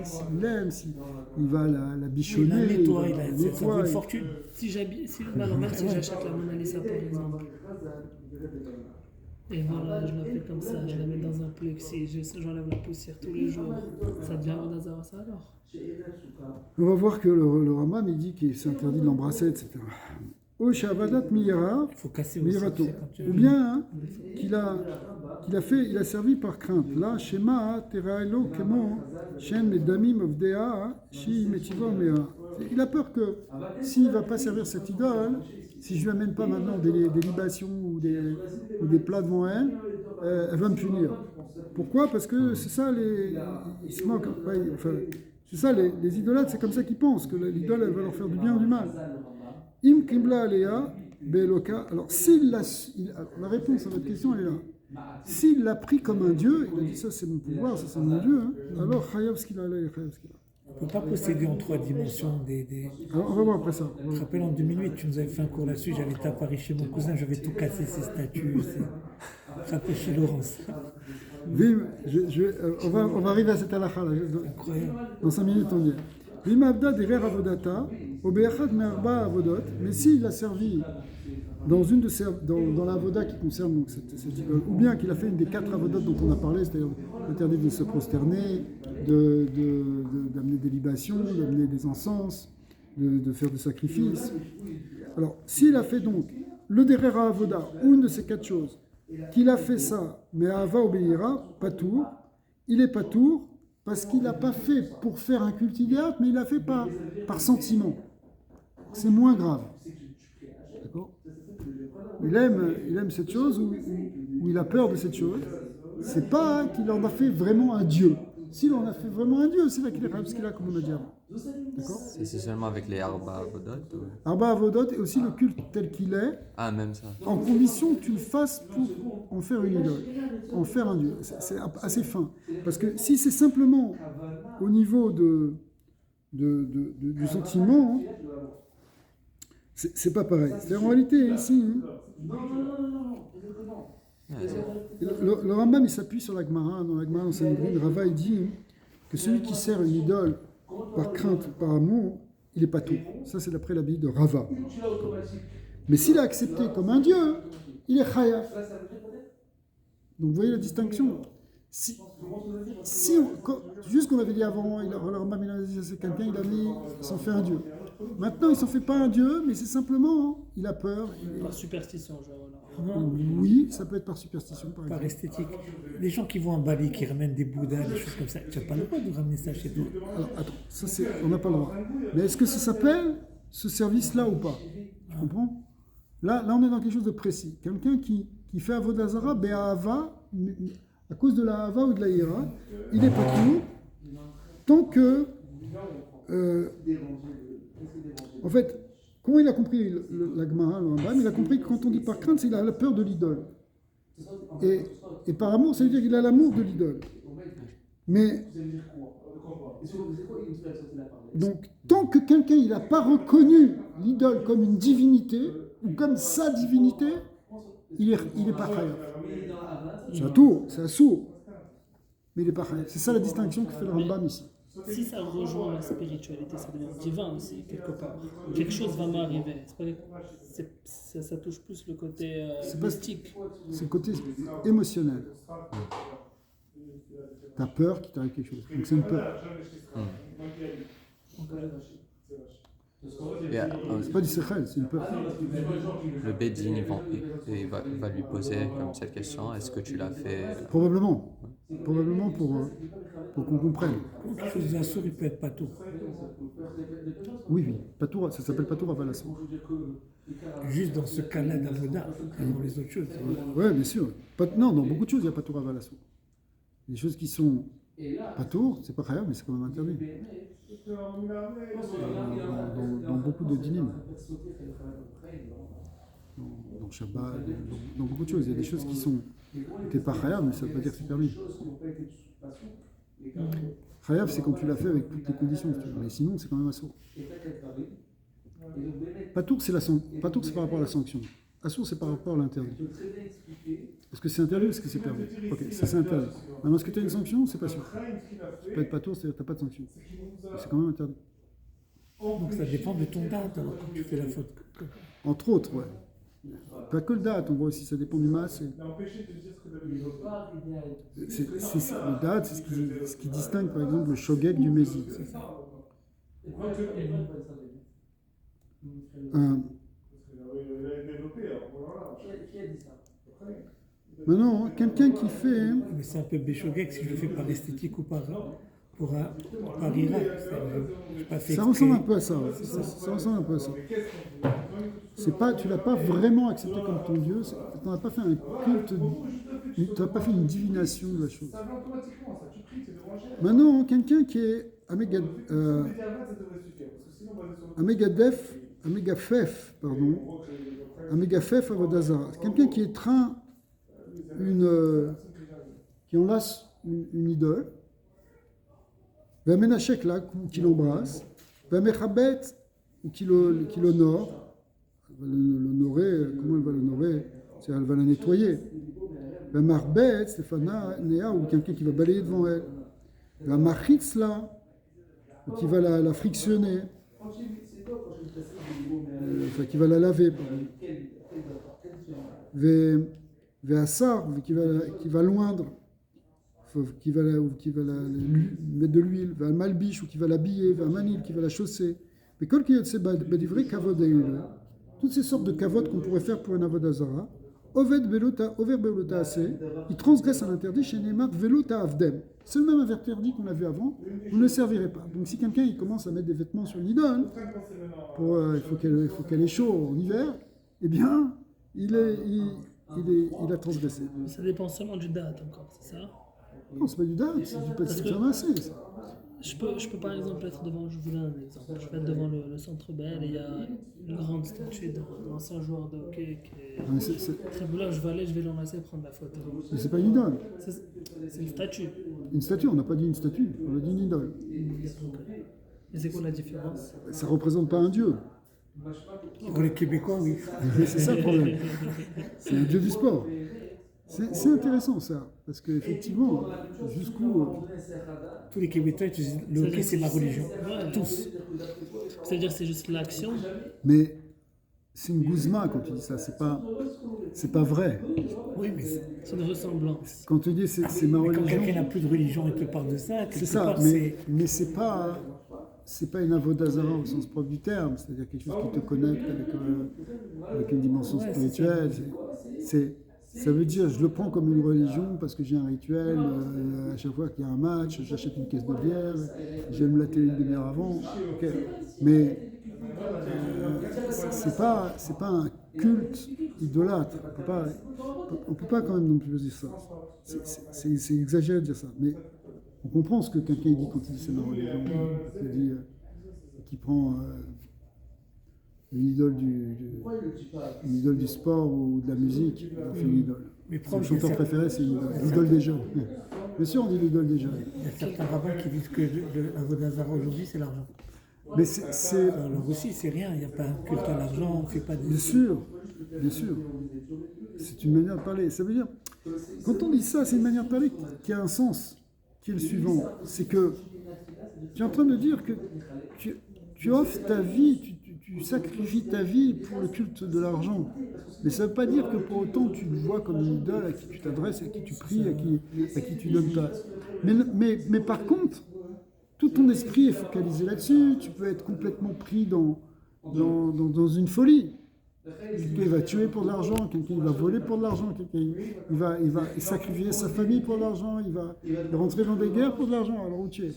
aime, s'il va la bichonner. Il la nettoie, ça vaut une fortune. Même si j'achète la Mona Lisa par exemple, et voilà, je la fais comme ça, je la mets dans un plexi, j'enlève la poussière tous les jours, ça devient Avodah Zarah ça alors? On va voir que le Rambam il dit que c'est interdit de l'embrasser, etc. Ou Shavadat Miyara, il faut casser Miyarato. Ou bien qu'il a servi par crainte. Là, Shema, Teraelo, Kemo, Shen, Medamim, Ovdea, Shi, Metivo, Mea. Il a peur que s'il ne va pas servir cette idole, si je ne lui amène pas maintenant des libations ou des plats devant elle, elle va me punir. Pourquoi? Parce que c'est ça il se moque. C'est ça les idolâtres, c'est comme ça qu'ils pensent, que l'idole elle va leur faire du bien ou du mal. Im Kibla Alea Beloka. Alors, la réponse à votre question, elle est là. S'il l'a pris comme un dieu, il a dit ça c'est mon pouvoir, ça c'est mon dieu, hein, alors Chayav ce qu'il a là, Chayav ce qu'il a. On ne peut pas posséder en 3 dimensions Alors, on va voir après ça. Je me rappelle en 2008, tu nous avais fait un cours là-dessus, j'avais été à Paris chez mon cousin, j'avais tout cassé, ses statues. Frappé chez Laurence. Vim, on va arriver à cette halakha là. Incroyable. Dans 5 minutes, on y est. Vim Abda Derer Avodata, Obeachad Merba Avodot, mais s'il a servi dans l'avoda qui concerne donc cette idole, ou bien qu'il a fait une des 4 avodotes dont on a parlé, c'est-à-dire interdit de se prosterner, d'amener des libations, d'amener des encens, de faire des sacrifices. Alors, s'il a fait donc le Derer Avoda, ou une de ces 4 choses, qu'il a fait ça, mais Ava obéira, patour, il est patour, parce qu'il n'a pas fait pour faire un culte idéal, mais il l'a fait par sentiment. C'est moins grave. D'accord ? Il aime cette chose ou il a peur de cette chose. C'est pas qu'il en a fait vraiment un dieu. S'il en a fait vraiment un dieu, c'est là qu'il est ce qu'il a, comme on a dit avant. D'accord ? C'est seulement avec les Arba Avodot ou... Arba Avodot et aussi le culte tel qu'il est, Ah, même ça. en condition que tu le fasses pour en faire une idole, en faire un dieu. C'est assez fin. Parce que si c'est simplement au niveau du sentiment, c'est pas pareil. C'est en réalité ici. Le Rambam il s'appuie sur la Gemara, dans la Gemara dans Sanhedrin, Rava il dit que celui qui sert une idole par crainte, par amour, il est pas tout. Ça c'est d'après l'avis de Rava. Mais s'il a accepté comme un dieu, il est chayav. Donc vous voyez la distinction. Juste qu'on avait dit avant, le Rambam il a dit c'est quelqu'un, il a dit il s'en fait un dieu. Maintenant il s'en fait pas un dieu, mais c'est simplement il a peur. Par superstition, genre. Oui, ça peut être par superstition, par exemple. Par esthétique. Les gens qui vont en Bali, qui ramènent des bouddhas, des choses comme ça, tu n'as pas le droit de ramener ça chez toi. Alors, attends, on n'a pas le droit. Mais est-ce que ça s'appelle ce service-là ou pas? Tu comprends? Là, on est dans quelque chose de précis. Quelqu'un qui fait Avodah Zarah, Be'ahava, à cause de la Hava ou de la Hira, il est pas tout, tant que... en fait, comment il a compris la Gemara, le Rambam, il a compris que quand on dit par crainte, c'est qu'il a la peur de l'idole. Et par amour, ça veut dire qu'il a l'amour de l'idole. Mais, donc, tant que quelqu'un n'a pas reconnu l'idole comme une divinité, ou comme sa divinité, il est pas chayav. C'est un tour, c'est un sourd. Mais il est pas chayav. C'est ça la distinction que fait le Rambam ici. Si ça rejoint la spiritualité, ça devient divin aussi, quelque part. Quelque chose va m'arriver. Ça touche plus le côté mystique. C'est le côté émotionnel. T'as peur qu'il t'arrive quelque chose. Donc c'est une peur. C'est pas du sechel, c'est une peur. Le Bedin, il va lui poser comme cette question, est-ce que tu l'as fait Probablement. Probablement pour qu'on comprenne. Quelque chose d'assour, il peut être patour. Oui, oui. Patour, ça s'appelle Patour Avalassour. Juste dans ce cas-là d'avoda, dans les autres choses. Oui, bien sûr. Non, dans beaucoup de choses, il y a Patour Avalassour. Les choses qui sont Patour, c'est pas khayab, mais c'est quand même interdit. Dans beaucoup de dynimes. Dans Shabbat, dans beaucoup de choses. Il y a des choses qui sont pas khayab, mais ça veut pas dire que c'est permis. Khayab, c'est quand tu l'as fait avec toutes les conditions, mais sinon, c'est quand même assour. Patour, c'est par rapport à la sanction. Assour, c'est par rapport à l'interdit. Est-ce que c'est interdit ou est-ce que c'est permis? Ok, ça c'est interdit. Maintenant, est-ce que tu as une sanction? C'est pas sûr. Tu peux être patour, c'est-à-dire que tu n'as pas de sanction. Mais c'est quand même interdit. Donc ça dépend de ton date alors quand tu fais la faute. Entre autres, ouais. Pas que le date, on voit aussi, ça dépend du mas. Le date, c'est ce qui distingue par exemple le shogeg du mésid. Maintenant, quelqu'un qui fait. Mais c'est un peu béchogek si je le fais par esthétique ou par Irak. Ça ressemble un peu à ça. Ouais. Ça ressemble un peu à ça. C'est pas, tu l'as pas vraiment accepté comme ton Dieu. Tu n'as pas fait un culte. Tu n'as pas fait une divination de la chose. Maintenant, quelqu'un qui est Amégafef Avodazara. Quelqu'un qui étreint qui enlace une idole, Vamenachek là, ou qui l'embrasse, Vamechabet, ou qui l'honore, l'honorer, comment elle va l'honorer? C'est elle va la nettoyer. Vamarbet, Stéphana, Néa, ou quelqu'un qui va balayer devant elle. Vamachitz là, ou qui va la frictionner, enfin qui va la laver, Véassar, qui va loindre, qui va mettre de l'huile, va malbiche, ou qui va l'habiller, va manil, qui va la chausser. Mais quand il y a des vrais kavod, toutes ces sortes de kavod qu'on pourrait faire pour un avodazara, Oved velota, over velota assez, il transgresse un interdit chez Neymar velota avdem. C'est le même interdit qu'on a vu avant, vous ne le servirez pas. Donc si quelqu'un il commence à mettre des vêtements sur l'idole, il faut qu'elle ait chaud en hiver, eh bien, il a transgressé. Ça dépend seulement du date encore, c'est ça? Non, c'est pas du date, c'est du pâtisserie ramassé. Je peux par exemple être devant, je vous donne un exemple, je vais être devant le Centre Bell et il y a une grande statue d'un ancien joueur de hockey qui est très beau là, je vais l'enlacer et prendre la photo. Mais c'est pas une idole. C'est une statue. Une statue, on n'a pas dit une statue, on a dit une idole. Mais c'est quoi la différence? Ça représente pas un dieu. Pour les Québécois, oui. C'est ça le problème. C'est un dieu du sport. C'est intéressant ça, parce qu'effectivement, jusqu'où... Tous les Québécois utilisent le hockey, c'est ma religion. Ouais. Tous. C'est-à-dire que c'est juste l'action. Mais c'est une gouzma quand tu dis ça, c'est pas vrai. Oui, mais C'est une ressemblance. Quand tu dis c'est ma quand religion, quelqu'un n'a plus de religion et te parle de ça, c'est ça, mais c'est pas une avodazara au sens propre du terme, c'est-à-dire quelque chose qui te connecte avec une dimension spirituelle. Ça veut dire, je le prends comme une religion parce que j'ai un rituel, à chaque fois qu'il y a un match, j'achète une caisse de bière, j'aime la télé une demi-heure avant, okay. Mais c'est pas un culte idolâtre, on peut pas quand même non plus dire ça, c'est exagéré de dire ça, mais on comprend ce que quelqu'un dit quand il dit c'est ma religion, qui prend une idole du sport ou de la musique, on fait une idole. Son chanteur préféré, c'est l'idole des jeunes. Bien sûr, on dit l'idole des jeunes. Il y a certains rabbins qui disent que l'avodazara aujourd'hui, c'est l'argent. Mais c'est... Alors aussi, c'est rien, il n'y a pas un culte à l'argent, on ne fait pas des... Bien sûr. C'est une manière de parler. Ça veut dire, quand on dit ça, c'est une manière de parler qui a un sens, qui est le suivant. C'est que tu es en train de dire que tu offres ta vie, tu sacrifies ta vie pour le culte de l'argent. Mais ça ne veut pas dire que pour autant tu le vois comme une idole à qui tu t'adresses, à qui tu pries, à qui tu donnes ta... Mais par contre, tout ton esprit est focalisé là-dessus. Tu peux être complètement pris dans dans une folie. Quelqu'un va tuer pour de l'argent, quelqu'un va voler pour de l'argent, quelqu'un il va sacrifier sa famille pour de l'argent, il va rentrer dans des guerres pour de l'argent. Alors où tu es?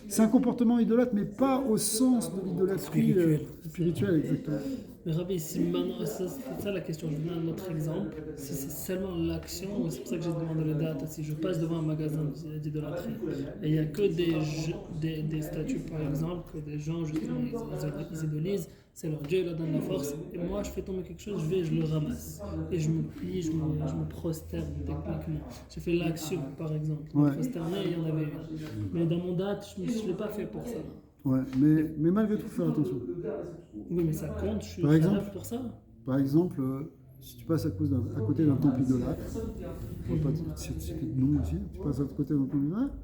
C'est un comportement idolâtre, mais pas au sens de l'idolâtrie spirituelle, exactement. Mais Rabbi, si maintenant, c'est ça la question, je vous donne un autre exemple. Si c'est seulement l'action, c'est pour ça que j'ai demandé les dates. Si je passe devant un magasin d'idolâtrie et il n'y a que des statues, par exemple, que des gens justement ils idolisent, c'est leur Dieu, il leur donne la force, et moi je fais tomber quelque chose, je le ramasse. Et je me plie, je me prosterne techniquement. J'ai fait l'action, par exemple. Je me prosternais, il y en avait une. Mais dans mon date, je ne l'ai pas fait pour ça. Ouais, mais malgré tout, faire attention. Oui, mais ça compte, je suis pour ça. Par exemple, si tu passes à côté d'un temple idolâtre, je ne vois pas citer de nom ici, tu passes à côté d'un temple idolâtre,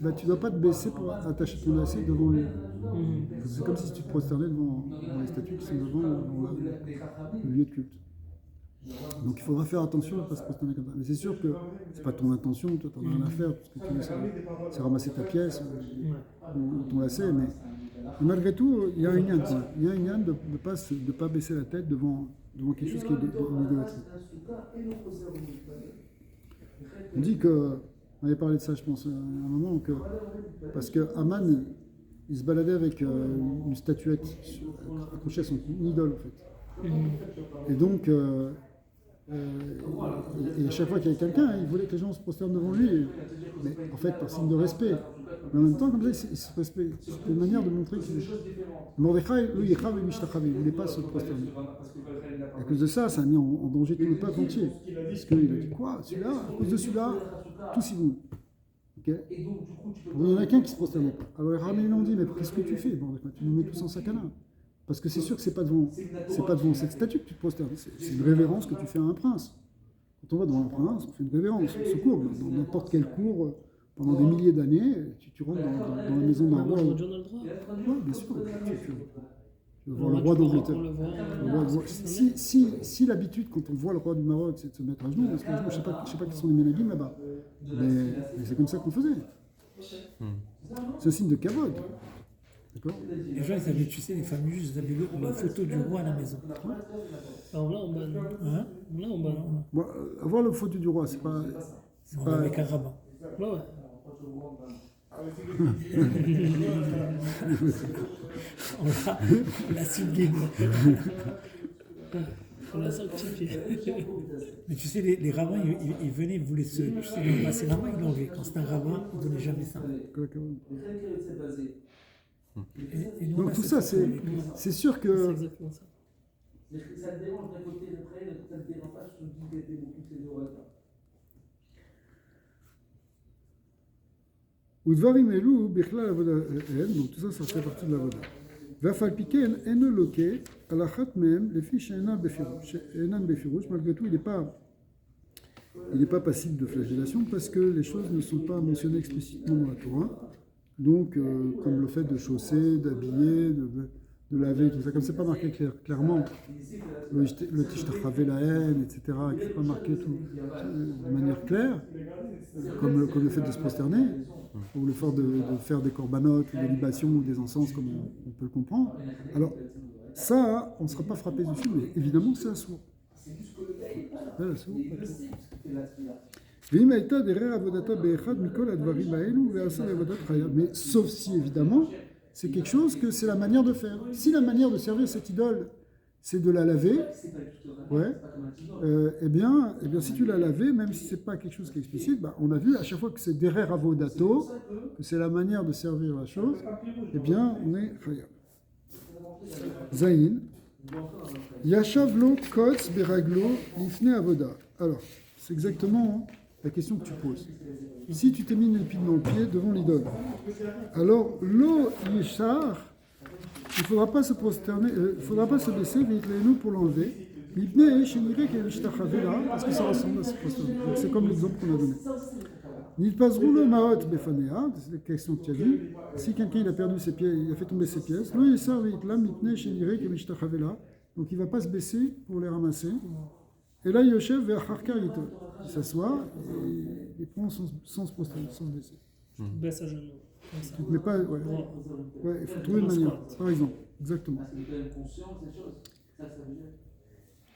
bah, tu ne dois pas te baisser pour attacher ton lacet devant lui. C'est comme si tu te prosternais devant les statues qui sont devant le lieu de culte. Donc il faudra faire attention à ne pas se prosterner comme ça. Mais c'est sûr que ce n'est pas ton intention, toi tu n'en as rien à faire, tout ce que tu veux c'est ramasser ta pièce ou ton lacet, mais malgré tout, il y a une yann. Il y a une yann de ne pas baisser la tête devant quelque chose qui est une idolâtrie. On dit que, on avait parlé de ça je pense à un moment, parce que Aman il se baladait avec une statuette accrochée à son cou, une idole en fait. Et donc, et à chaque fois qu'il y avait quelqu'un, il voulait que les gens se prosternent devant lui, mais en fait par signe de respect. Mais en même temps, comme ça, il se respecte. C'est une manière de montrer que Mordechai, lui, il ne voulait pas se prosterner. À cause de ça, ça a mis en danger tout le peuple entier. Parce qu'il a dit quoi? Celui-là, à cause de celui-là, tous ils vont. Okay. Il n'y en a qu'un qui se prosterne pas. Alors les rabbins l'ont dit, mais qu'est-ce que tu fais? Bon, tu nous mets tous en sac à main. Parce que c'est sûr que c'est pas devant cette statue que tu te prosternes. C'est une révérence que tu fais à un prince. Quand on va devant un prince, on fait une révérence, on se courbe. Dans n'importe quelle cour, pendant des milliers d'années, tu rentres dans la maison d'un roi. Aujourd'hui, on a le droit. Oui, bien sûr. Tu vas voir le roi d'Angleterre. Si l'habitude, quand on voit le roi du Maroc, c'est de se mettre à genoux, parce que je ne sais pas quels sont les ménagim là-bas, mais c'est comme ça qu'on faisait. C'est un signe de kavod. D'accord. Les gens, ils avaient, tu sais, les familles, ils avaient la photo du roi à la maison. Alors là, on banne. Bon, avoir la photo du roi, c'est pas. Avec un rabbin. Ouais. On l'a sublime. On l'a sanctifié. Mais tu sais, les rabbins, ils venaient, ils voulaient se passer la main, ils l'enlevaient. Quand c'était un rabbin, ils ne donnaient jamais ça. Et nous, donc tout ça, c'est sûr que. C'est exactement ça. Ça te dérange d'un côté de près, ça te dérange pas, je te dis que t'es beaucoup plus heureux. Udvarim elu bichlal avoda donc tout ça, ça fait partie de l'avoda. Vafal piken eno loke alachat mem lefi she'enan befirouch. Malgré tout, il n'est pas passible de flagellation parce que les choses ne sont pas mentionnées explicitement dans la Torah. Donc, comme le fait de chausser, d'habiller, de laver, tout ça, comme c'est pas marqué clairement, le tishtachave la haine, etc., qui n'est pas marqué tout de manière claire, comme le fait de se prosterner, ou le fait de faire des corbanotes, ou des libations, ou des encens, comme on peut le comprendre. Alors, ça, on ne sera pas frappé dessus, mais évidemment, c'est assourd. C'est assourd. Mais sauf si, évidemment, c'est quelque chose que c'est la manière de faire. Si la manière de servir cette idole, c'est de la laver, eh bien, si tu l'as lavée, même si ce n'est pas quelque chose qui est explicite, on a vu à chaque fois que c'est derer avodato, que c'est la manière de servir la chose, eh bien, on est chayab. Zayin. Yashav lo kotz beraglo lifne avoda. Alors, c'est exactement la question que tu poses. Si tu t'es mis une épine dans le pied devant l'idole, alors lo yishar, il ne faudra pas se prosterner, il ne faudra pas se baisser nous pour l'enlever. Parce que ça ressemble à se prosterner. C'est comme l'exemple qu'on a donné. C'est la question que tu as dit. Si quelqu'un il a perdu ses pieds, il a fait tomber ses pièces, donc il ne va pas se baisser pour les ramasser. Et là, Yoshev vers Harkar il s'assoit et il prend sans se prosterner, sans se baisser. Tu te baisses à genoux, comme ça. Tu te mets pas. Ouais, Droit. ouais, il faut trouver une En manière. squat. Par exemple, exactement. Ah, c'est quand même conscient, ces choses. Ça veut dire.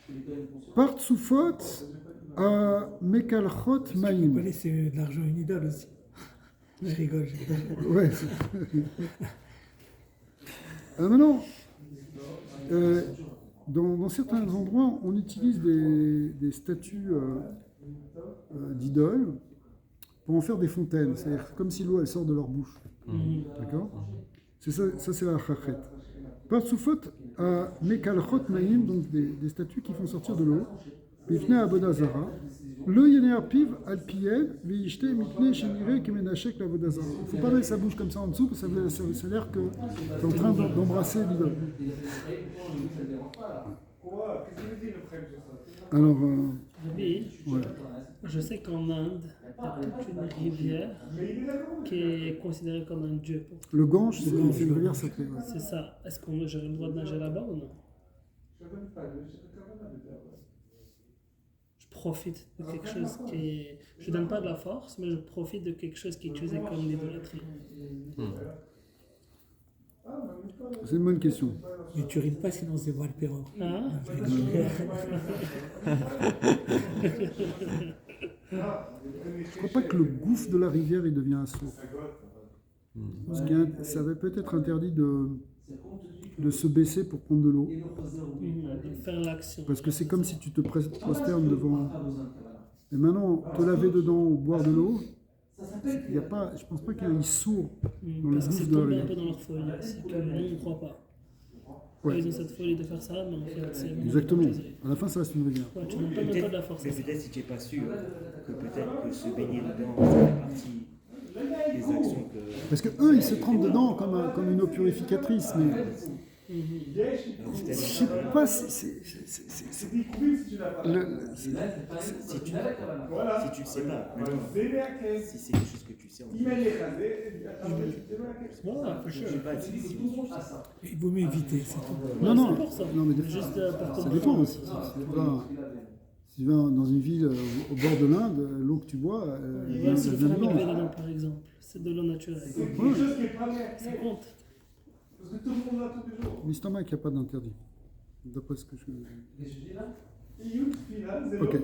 C'est quand même conscient. Partsufot à Mekalchot Tu peux Maïm. pas laisser de l'argent à une idole aussi. Je rigole. Ouais. Maintenant, dans certains endroits, on utilise des statues d'idoles pour en faire des fontaines. C'est-à-dire comme si l'eau elle sort de leur bouche. D'accord. C'est ça, c'est la chachet. Partsufot à Mekalchot Maïm, donc des statues qui font sortir de l'eau. Bifne Abodazara. Le Yener Piv al Pied, Vishte Mitne Shenire Kemenachek la Abodazara. Il ne faut pas mettre sa bouche comme ça en dessous, parce que ça a l'air que tu es en train d'embrasser l'idole. Alors, Rabbi, ouais. je sais qu'en Inde, il y a toute une rivière qui est considérée comme un dieu. Le Gange, c'est une rivière sacrée. Ouais. C'est ça. Est-ce que j'aurais le droit de nager là-bas ou non? Je profite de quelque chose qui est... Je donne pas de la force, mais je profite de quelque chose qui est utilisé comme l'idolâtrie. C'est une bonne question. Mais tu rimes pas sinon c'est moi le perro. Hein? Je crois pas que le gouffre de la rivière il devient un sourd. Parce que ça avait peut-être interdit de se baisser pour prendre de l'eau. De faire l'action. Parce que c'est comme si tu te prosternes devant. Et maintenant, te laver dedans ou boire de l'eau, il y a pas, je pense pas qu'il y ait un sourd dans le Parce que gouffre c'est de la tombé un rivière. peu dans leur folie. C'est que nous, on ne croit pas. Ouais. Ils ont cette folie de faire ça, mais en fait, c'est vraiment Exactement. utilisé. À la fin, ça reste une rivière. Ouais, tu n'as pas même pas de la force. Mais peut-être si tu n'es pas sûr que peut-être que se baigner dedans, ça fait partie des actions que. Parce que eux, ils se trempent dedans comme une eau purificatrice. Mais je sais pas si Si tu le sais pas, maintenant, si c'est quelque chose que tu sais, Ouais, je sais pas si Il vaut mieux éviter, c'est tout. Non, non, c'est pour ça. non, mais Juste pour ça dépend aussi. Si tu vas dans une ville au bord de l'Inde, l'eau que tu bois, elle Voir si le vient de fourmi l'Inde. dedans, par exemple. C'est de l'eau naturelle. Ouais. Ça compte. L'estomac, il n'y a pas d'interdit. D'après ce que je. Ok.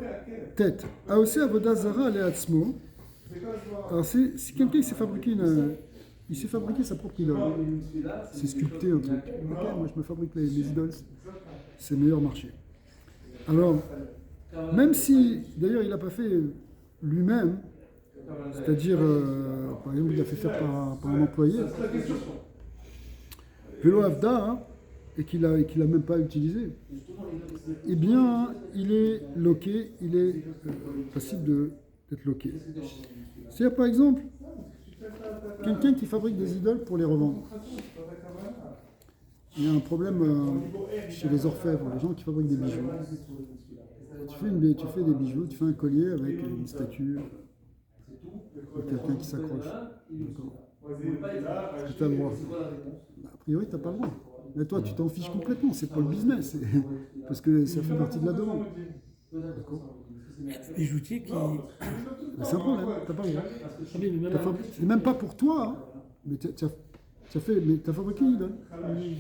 Tête. Aosé Avodazara Leatzmo. Alors, si quelqu'un s'est fabriqué il s'est fabriqué sa propre idole. C'est sculpté un truc. Ok, moi je me fabrique les idoles. C'est le meilleur marché. Alors, même si, d'ailleurs, il n'a pas fait lui-même, c'est-à-dire, par exemple, il l'a fait faire par un employé, Vélo Avda, hein, et qu'il n'a même pas utilisé, eh bien, il est loqué, il est passible d'être loqué. C'est-à-dire, par exemple, quelqu'un qui fabrique des idoles pour les revendre. Il y a un problème chez les orfèvres, les gens qui fabriquent des bijoux. Tu fais des bijoux, tu fais un collier avec une statue de quelqu'un qui s'accroche. Est-ce que tu as le droit? A priori, tu n'as pas le droit. Mais toi, tu t'en fiches complètement, c'est pas le business, parce que ça fait partie de la demande. D'accord. Les joutiers qui. Mais c'est un problème, tu n'as pas le droit. Ah oui, mais même C'est même pas pour toi, hein, mais tu as fabriqué une idole. ah oui,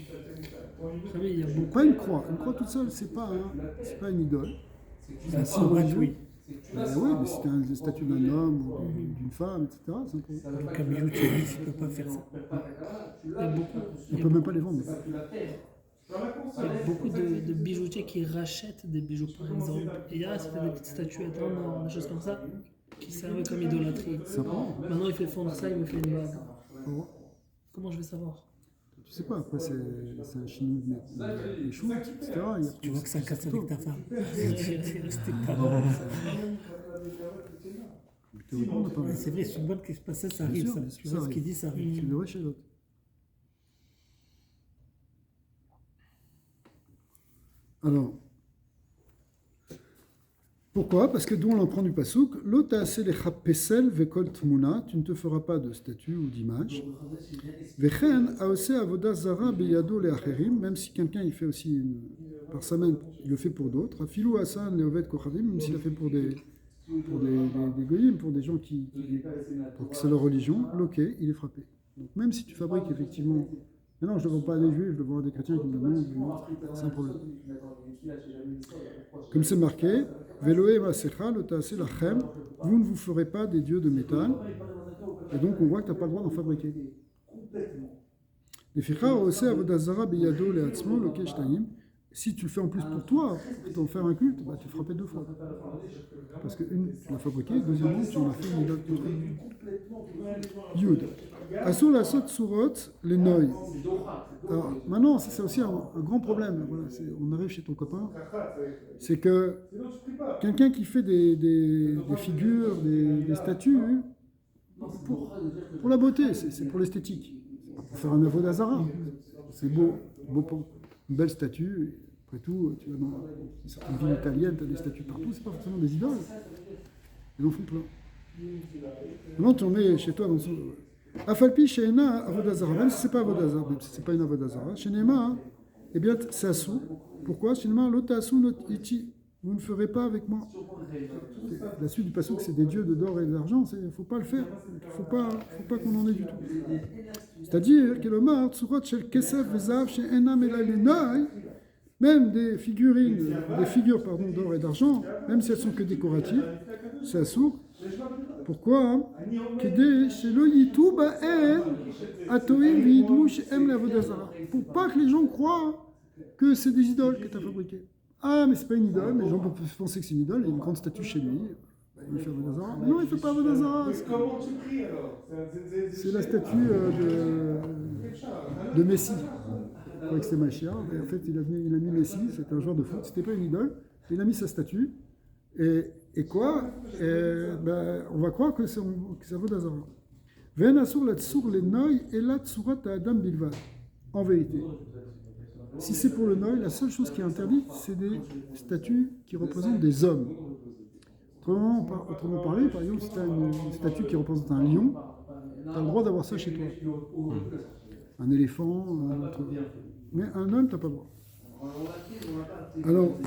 il y a beaucoup. Pas une croix. Une croix toute seule, c'est pas une idole. C'est un signe religieux. Oui. Oui, mais c'est une statue d'un homme ou d'une femme, etc. C'est un peu... Donc un bijoutier juif, il ne peut pas faire ça. Il y a beaucoup. On peut même pas les vendre. Il y a beaucoup de bijoutiers qui rachètent des bijoux, par exemple. Et il y a c'était des petites statuettes en or, des choses comme ça, qui servaient comme idolâtrie. Simplement. Maintenant, il fait fondre ça, il me fait une bague. Oh, Comment je vais savoir? tu sais pas, après c'est un chinois de choux, etc. Tu vois que ça casse avec ta femme. C'est vrai, c'est une bonne question. Ça arrive, ça. Tu vois ce qu'il dit, ça arrive. Tu devrais chez l'autre. Alors, pourquoi? Parce que d'où on en prend du pasouk, l'ota selecha pesel vekol tmuna, tu ne te feras pas de statue ou d'image. Vechen aose avoda zara beyado leacherim, même si quelqu'un il fait aussi par semaine, il le fait pour d'autres. Afilou hasan leovet kochavim, même s'il a fait pour des des goyim, pour des gens qui pour que c'est leur religion, loqué, il est frappé. Donc même si tu fabriques effectivement... Mais non, je ne le vends pas à des juifs, je le vends à des chrétiens qui me demandent, c'est un problème. Comme c'est marqué, Veloé Masecha, le Taasé Lachem, vous ne vous ferez pas des dieux de métal. Et donc on voit que tu n'as pas le droit d'en fabriquer. Les Ficha aussi Avodazara Beyado Leatzmo Loke Shtayim. Si tu le fais en plus pour toi, pour t'en faire un culte, bah, tu es frappé 2 fois. Parce que une, tu l'as fabriqué, deuxièmement, tu en as fait une idole contre Yud. Asur la sot surot, les noy. Alors maintenant, c'est aussi un grand problème. Voilà, on arrive chez ton copain. C'est que quelqu'un qui fait des figures, des statues, pour la beauté, c'est pour l'esthétique. Pour faire un avodazara. C'est beau une belle statue. Après tout, tu vas dans certaines villes italiennes, tu as des statues partout, c'est pas forcément des idoles. Ils en font plein. Maintenant, tu en mets chez toi dans son. Afalpi chez Ena, Avodazara, même si c'est pas Avodazara, même si c'est pas une Avodazara, chez Nema, eh bien, c'est Assou. Pourquoi? Chez Nema, l'autre Assou, notre Ichi. Vous ne ferez pas avec moi. La suite du passouk, c'est des dieux de d'or et d'argent, il ne faut pas le faire. Il ne faut pas qu'on en ait du tout. C'est-à-dire que le mar, Tsurat shel Kesef Vezav chez Ena Melalenai, même des figures d'or et d'argent, même si elles sont que décoratives, c'est Assou. Pourquoi? Pour pas que les gens croient que c'est des idoles que tu as fabriquées. Ah, mais c'est pas une idole, mais les gens peuvent penser que c'est une idole, il y a une grande statue chez lui. Il fait Avodazara. Non, il ne fait pas Avodazara. C'est la statue de Messi. Je croyais que c'était Machia. En fait, il a mis Messi, c'était un joueur de foot, c'était pas une idole. Il a mis sa statue. Et quoi? On va croire que c'est Avodazara. Ven asur la tsur les noy et la tsurat à Adam bilvad. En vérité. Si c'est pour le noy, la seule chose qui est interdite, c'est des statues qui représentent des hommes. Autrement parlé, par exemple, si tu as une statue qui représente un lion, tu as le droit d'avoir ça chez toi. Un éléphant, un autre. Mais un homme, tu n'as pas le droit. Alors,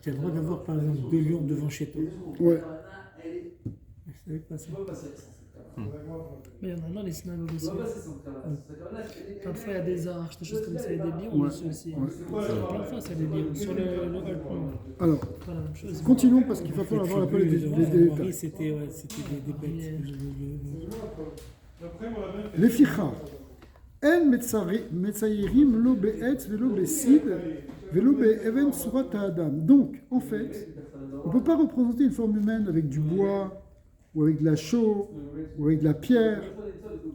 tu as le droit d'avoir, par exemple, 2 lions devant chez toi. Ouais. Je savais pas ça. Mais il y en a dans les synagogues aussi. Parfois il y a des arches, des choses comme ça, il y a des lions dessus aussi. Plein de fois c'est des lions. Sur le Alpon, alors, pas la même chose. continuons parce qu'il va falloir avoir la palette des détails. C'était des bêtes. Les ficha. En metzayirim lo be'etz velo be'sid velo be'even surat ha'adam. Donc, en fait, on ne peut pas représenter une forme humaine avec du bois, ou avec de la chaux, ou avec de la pierre.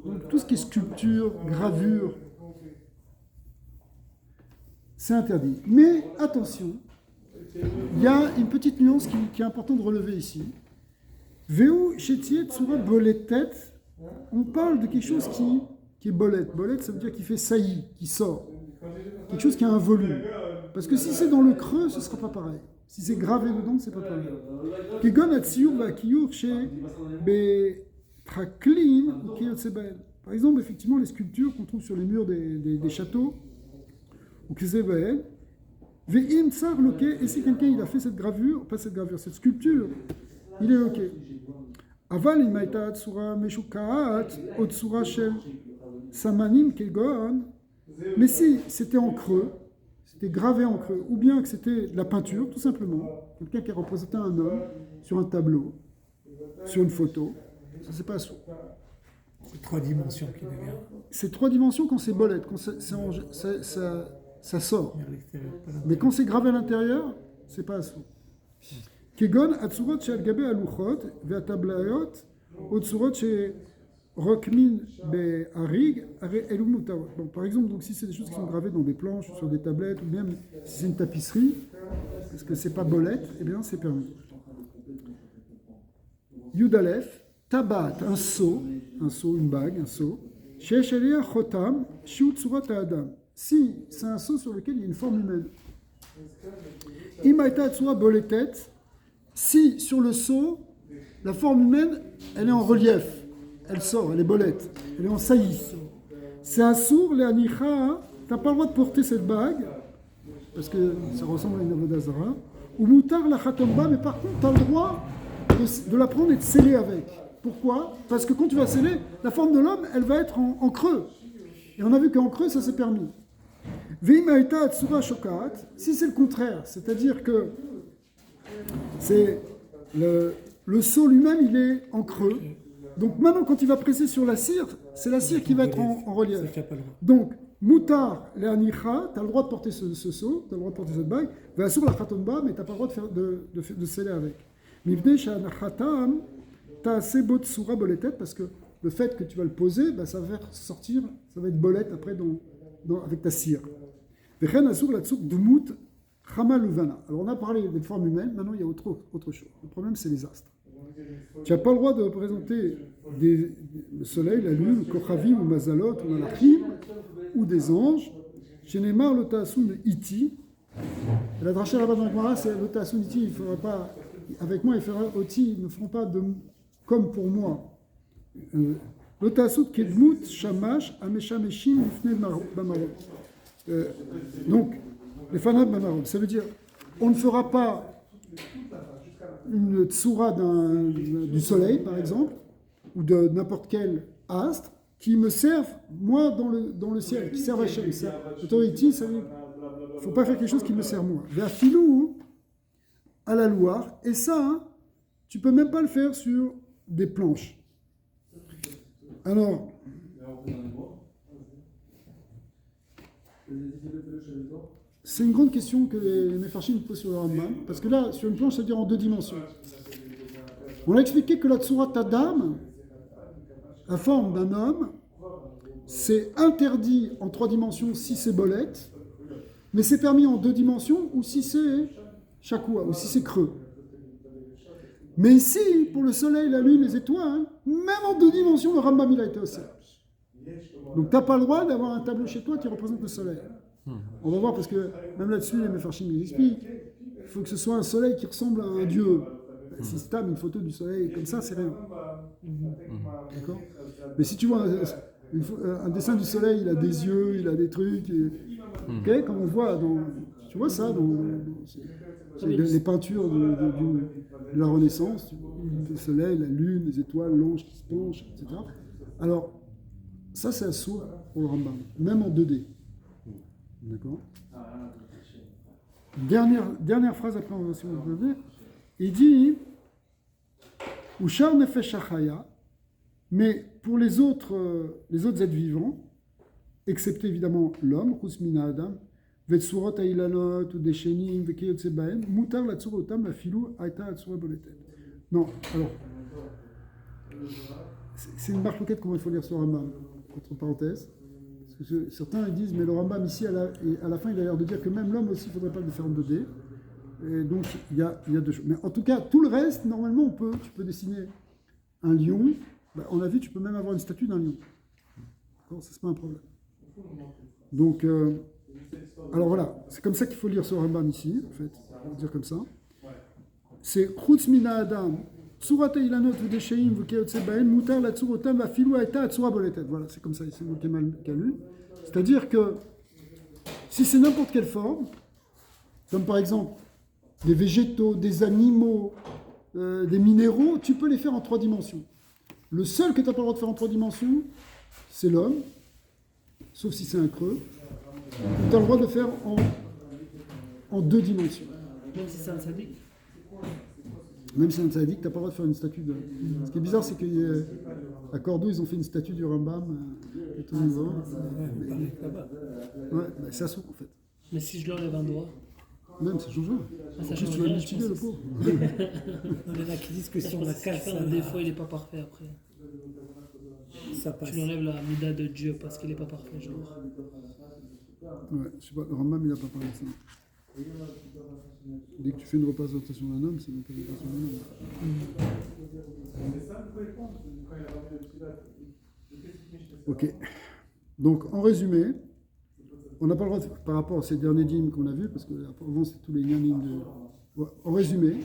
Donc, tout ce qui est sculpture, gravure, c'est interdit. Mais attention, il y a une petite nuance qui est importante de relever ici. Veu chetiet tsura boletet, on parle de quelque chose qui est bolette. Bolette, ça veut dire qui fait saillie, qui sort. Quelque chose qui a un volume. Parce que si c'est dans le creux, ce ne sera pas pareil. Si c'est gravé dedans, c'est pas pareil. Kegon atsiur va kiyur chez betraklin ou kiyotsebel. Par exemple, effectivement, les sculptures qu'on trouve sur les murs des châteaux, ou kiyotsebel, ve'im tsar loke, et si quelqu'un il a fait cette gravure, pas cette gravure, cette sculpture, il est loke. Aval imaita atsura meshukaat otsura shel samanim kegon. Mais si c'était en creux, c'était gravé en creux, ou bien que c'était de la peinture, tout simplement, quelqu'un qui a représenté un homme sur un tableau, sur une photo, ça c'est pas Assou. C'est 3 dimensions qui devient. C'est 3 dimensions quand c'est bolette, quand ça sort. Mais quand c'est gravé à l'intérieur, c'est pas Assou. Kegon atsurot shel gabe aluchot ve'atablayot otsurot shel Rokmin be harig elumutawot. Bon, par exemple, donc si c'est des choses qui sont gravées dans des planches, sur des tablettes, ou même si c'est une tapisserie, parce que c'est pas bolette, eh bien c'est permis. Yudalef, tabat, un seau, une bague, un seau. Sheesh aliyah chotam, shiut surat ha'adam. Si c'est un seau sur lequel il y a une forme humaine. Imaita tsura boletet, si sur le seau, la forme humaine, elle est en relief. Elle sort, elle est bolette, elle est en saillie. C'est un sourd, les anicha, tu n'as pas le droit de porter cette bague parce que ça ressemble à une avodah zara. Ou moutar la khatomba, mais par contre, tu as le droit de la prendre et de sceller avec. Pourquoi? Parce que quand tu vas sceller, la forme de l'homme, elle va être en creux. Et on a vu qu'en creux, ça c'est permis. Veimaïta atsura shokat, si c'est le contraire, c'est-à-dire que c'est le seau lui-même, il est en creux. Donc maintenant, quand il va presser sur la cire, c'est la cire qui va être en relief. Donc, moutar le'anicha, tu as le droit de porter ce seau, tu as le droit de porter cette bague, sur la khatomba, mais tu n'as pas le droit de sceller avec. Mipnei sha'anachatam, tu as assez beau de soura boletet, parce que le fait que tu vas le poser, bah, ça va faire sortir, ça va être bolette après avec ta cire. Vechen asur la tsuk dmut chama luvana. Alors on a parlé des formes humaines, maintenant il y a autre chose. Le problème c'est les astres. Tu n'as pas le droit de représenter le soleil, la lune, kochavim ou mazalot ou malachim ou des anges. Chez Neymar, le ta'asun iti. La dracha là-bas dans le Gemara, c'est le ta'asun iti, il ne fera pas, avec moi, il fera oti, ils ne feront pas comme pour moi. Le ta'asun kedmut shamash ameshameshim lifnei bamarot. Donc, les fanat bamarot, ça veut dire, on ne fera pas une tsura du soleil, par exemple, ou de n'importe quel astre, qui me servent, moi, dans le ciel, qui servent Hachem. L'autorité, ça veut dire, il ne faut pas faire quelque chose qui me sert moi. Vers filou, à la Loire, et ça, hein, tu ne peux même pas le faire sur des planches. Alors, c'est une grande question que les Mefarshim posent sur le Rambam, parce que là, sur une planche, ça veut dire en 2 dimensions. On a expliqué que la Tsurat Adam, la forme d'un homme, c'est interdit en 3 dimensions si c'est bolette, mais c'est permis en 2 dimensions ou si c'est shakua, ou si c'est creux. Mais ici, pour le soleil, la lune, les étoiles, même en 2 dimensions, le Rambam il a été aussi. Donc tu n'as pas le droit d'avoir un tableau chez toi qui représente le soleil. On va voir parce que même là-dessus, les Mefarshim ils expliquent. Il faut que ce soit un soleil qui ressemble à un dieu. Si tu as une photo du soleil comme ça, c'est rien. D'accord? Mais si tu vois un dessin du soleil, il a des yeux, il a des trucs. Okay, comme on voit tu vois ça dans les peintures de la Renaissance. Le soleil, la lune, les étoiles, l'ange qui se penche, etc. Alors, ça c'est un sourd pour le Rambam, même en 2D. D'accord. Dernière phrase après on va se dire. Il dit Ushar nefesh achaya, mais pour les autres êtres vivants, excepté évidemment l'homme, Khusmina Adam, Vetsurot Ailanot ou Deshenim, Vekeyot Sebaen, Mutar la Tsurotam, la Filou, Aita Atsura Boletet. Non, alors, c'est une marque comment il faut lire sur Rambam, entre parenthèses. Certains disent, mais le Rambam ici, à la fin, il a l'air de dire que même l'homme aussi, il ne faudrait pas le faire en 2D. Et donc, il y a 2 choses. Mais en tout cas, tout le reste, normalement, tu peux dessiner un lion. Ben, on a vu, tu peux même avoir une statue d'un lion. D'accord, ça, c'est pas un problème. Donc, alors voilà, c'est comme ça qu'il faut lire ce Rambam ici, en fait. On va dire comme ça. C'est Chutz mina Adam. Tsurat Eilanot Vudesheim Vukeyot Sebaen Mutar la Tsurotam va filou Aita Atsura Boletet. Voilà, c'est comme ça, c'est le Kemal Kalu. C'est-à-dire que si c'est n'importe quelle forme, comme par exemple des végétaux, des animaux, des minéraux, tu peux les faire en 3 dimensions. Le seul que tu n'as pas le droit de faire en 3 dimensions, c'est l'homme, sauf si c'est un creux. Tu as le droit de le faire en 2 dimensions. Même si c'est un sadique. Même si c'est un sadique, tu n'as pas le droit de faire une statue de... Ce qui est bizarre, c'est qu'à Cordoue, ils ont fait une statue du Rambam et tout le monde. Ouais, bah, c'est assaut en fait. Mais si je l'enlève un doigt. Même, ça change rien. Ça Juste, change tu vas rien, l'utiliser, je le pense. pauvre. Il y en a qui disent que si on la casse, un défaut, il n'est pas parfait après. ça passe. Tu l'enlèves la mida de Dieu parce qu'il n'est pas parfait, genre. Ouais, je sais pas, le Rambam, il n'a pas parlé de ça. Dès que tu fais une représentation d'un homme, c'est une représentation d'un homme. Ok. Donc, en résumé, on n'a pas le droit, par rapport à ces derniers dîmes qu'on a vus, parce qu'avant, c'est tous les dîmes de... En résumé,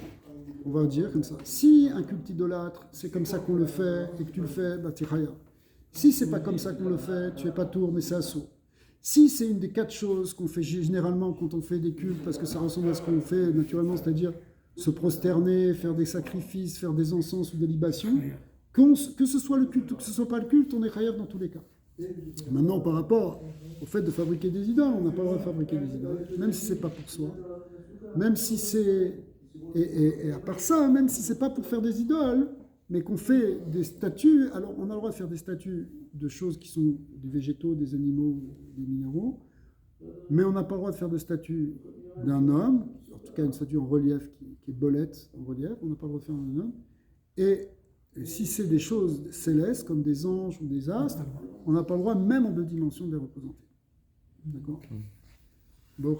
on va dire comme ça. Si un culte idolâtre, c'est comme ça qu'on le fait, et que tu le fais, bah, tiraya. Si c'est pas comme ça qu'on le fait, tu fais pas tour, mais c'est assaut. Si c'est une des 4 choses qu'on fait généralement quand on fait des cultes, parce que ça ressemble à ce qu'on fait naturellement, c'est-à-dire se prosterner, faire des sacrifices, faire des encens ou des libations, que ce soit le culte ou que ce ne soit pas le culte, on est chayav dans tous les cas. Maintenant, par rapport au fait de fabriquer des idoles, on n'a pas le droit de fabriquer des idoles, même si ce n'est pas pour soi, même si c'est... Et à part ça, même si ce n'est pas pour faire des idoles, mais qu'on fait des statues, alors on a le droit de faire des statues de choses qui sont des végétaux, des animaux, des minéraux, mais on n'a pas le droit de faire de statue d'un homme, en tout cas une statue en relief qui est bolette en relief, on n'a pas le droit de faire d'un homme, et si c'est des choses célestes comme des anges ou des astres, on n'a pas le droit même en 2 dimensions de les représenter. D'accord? Bon,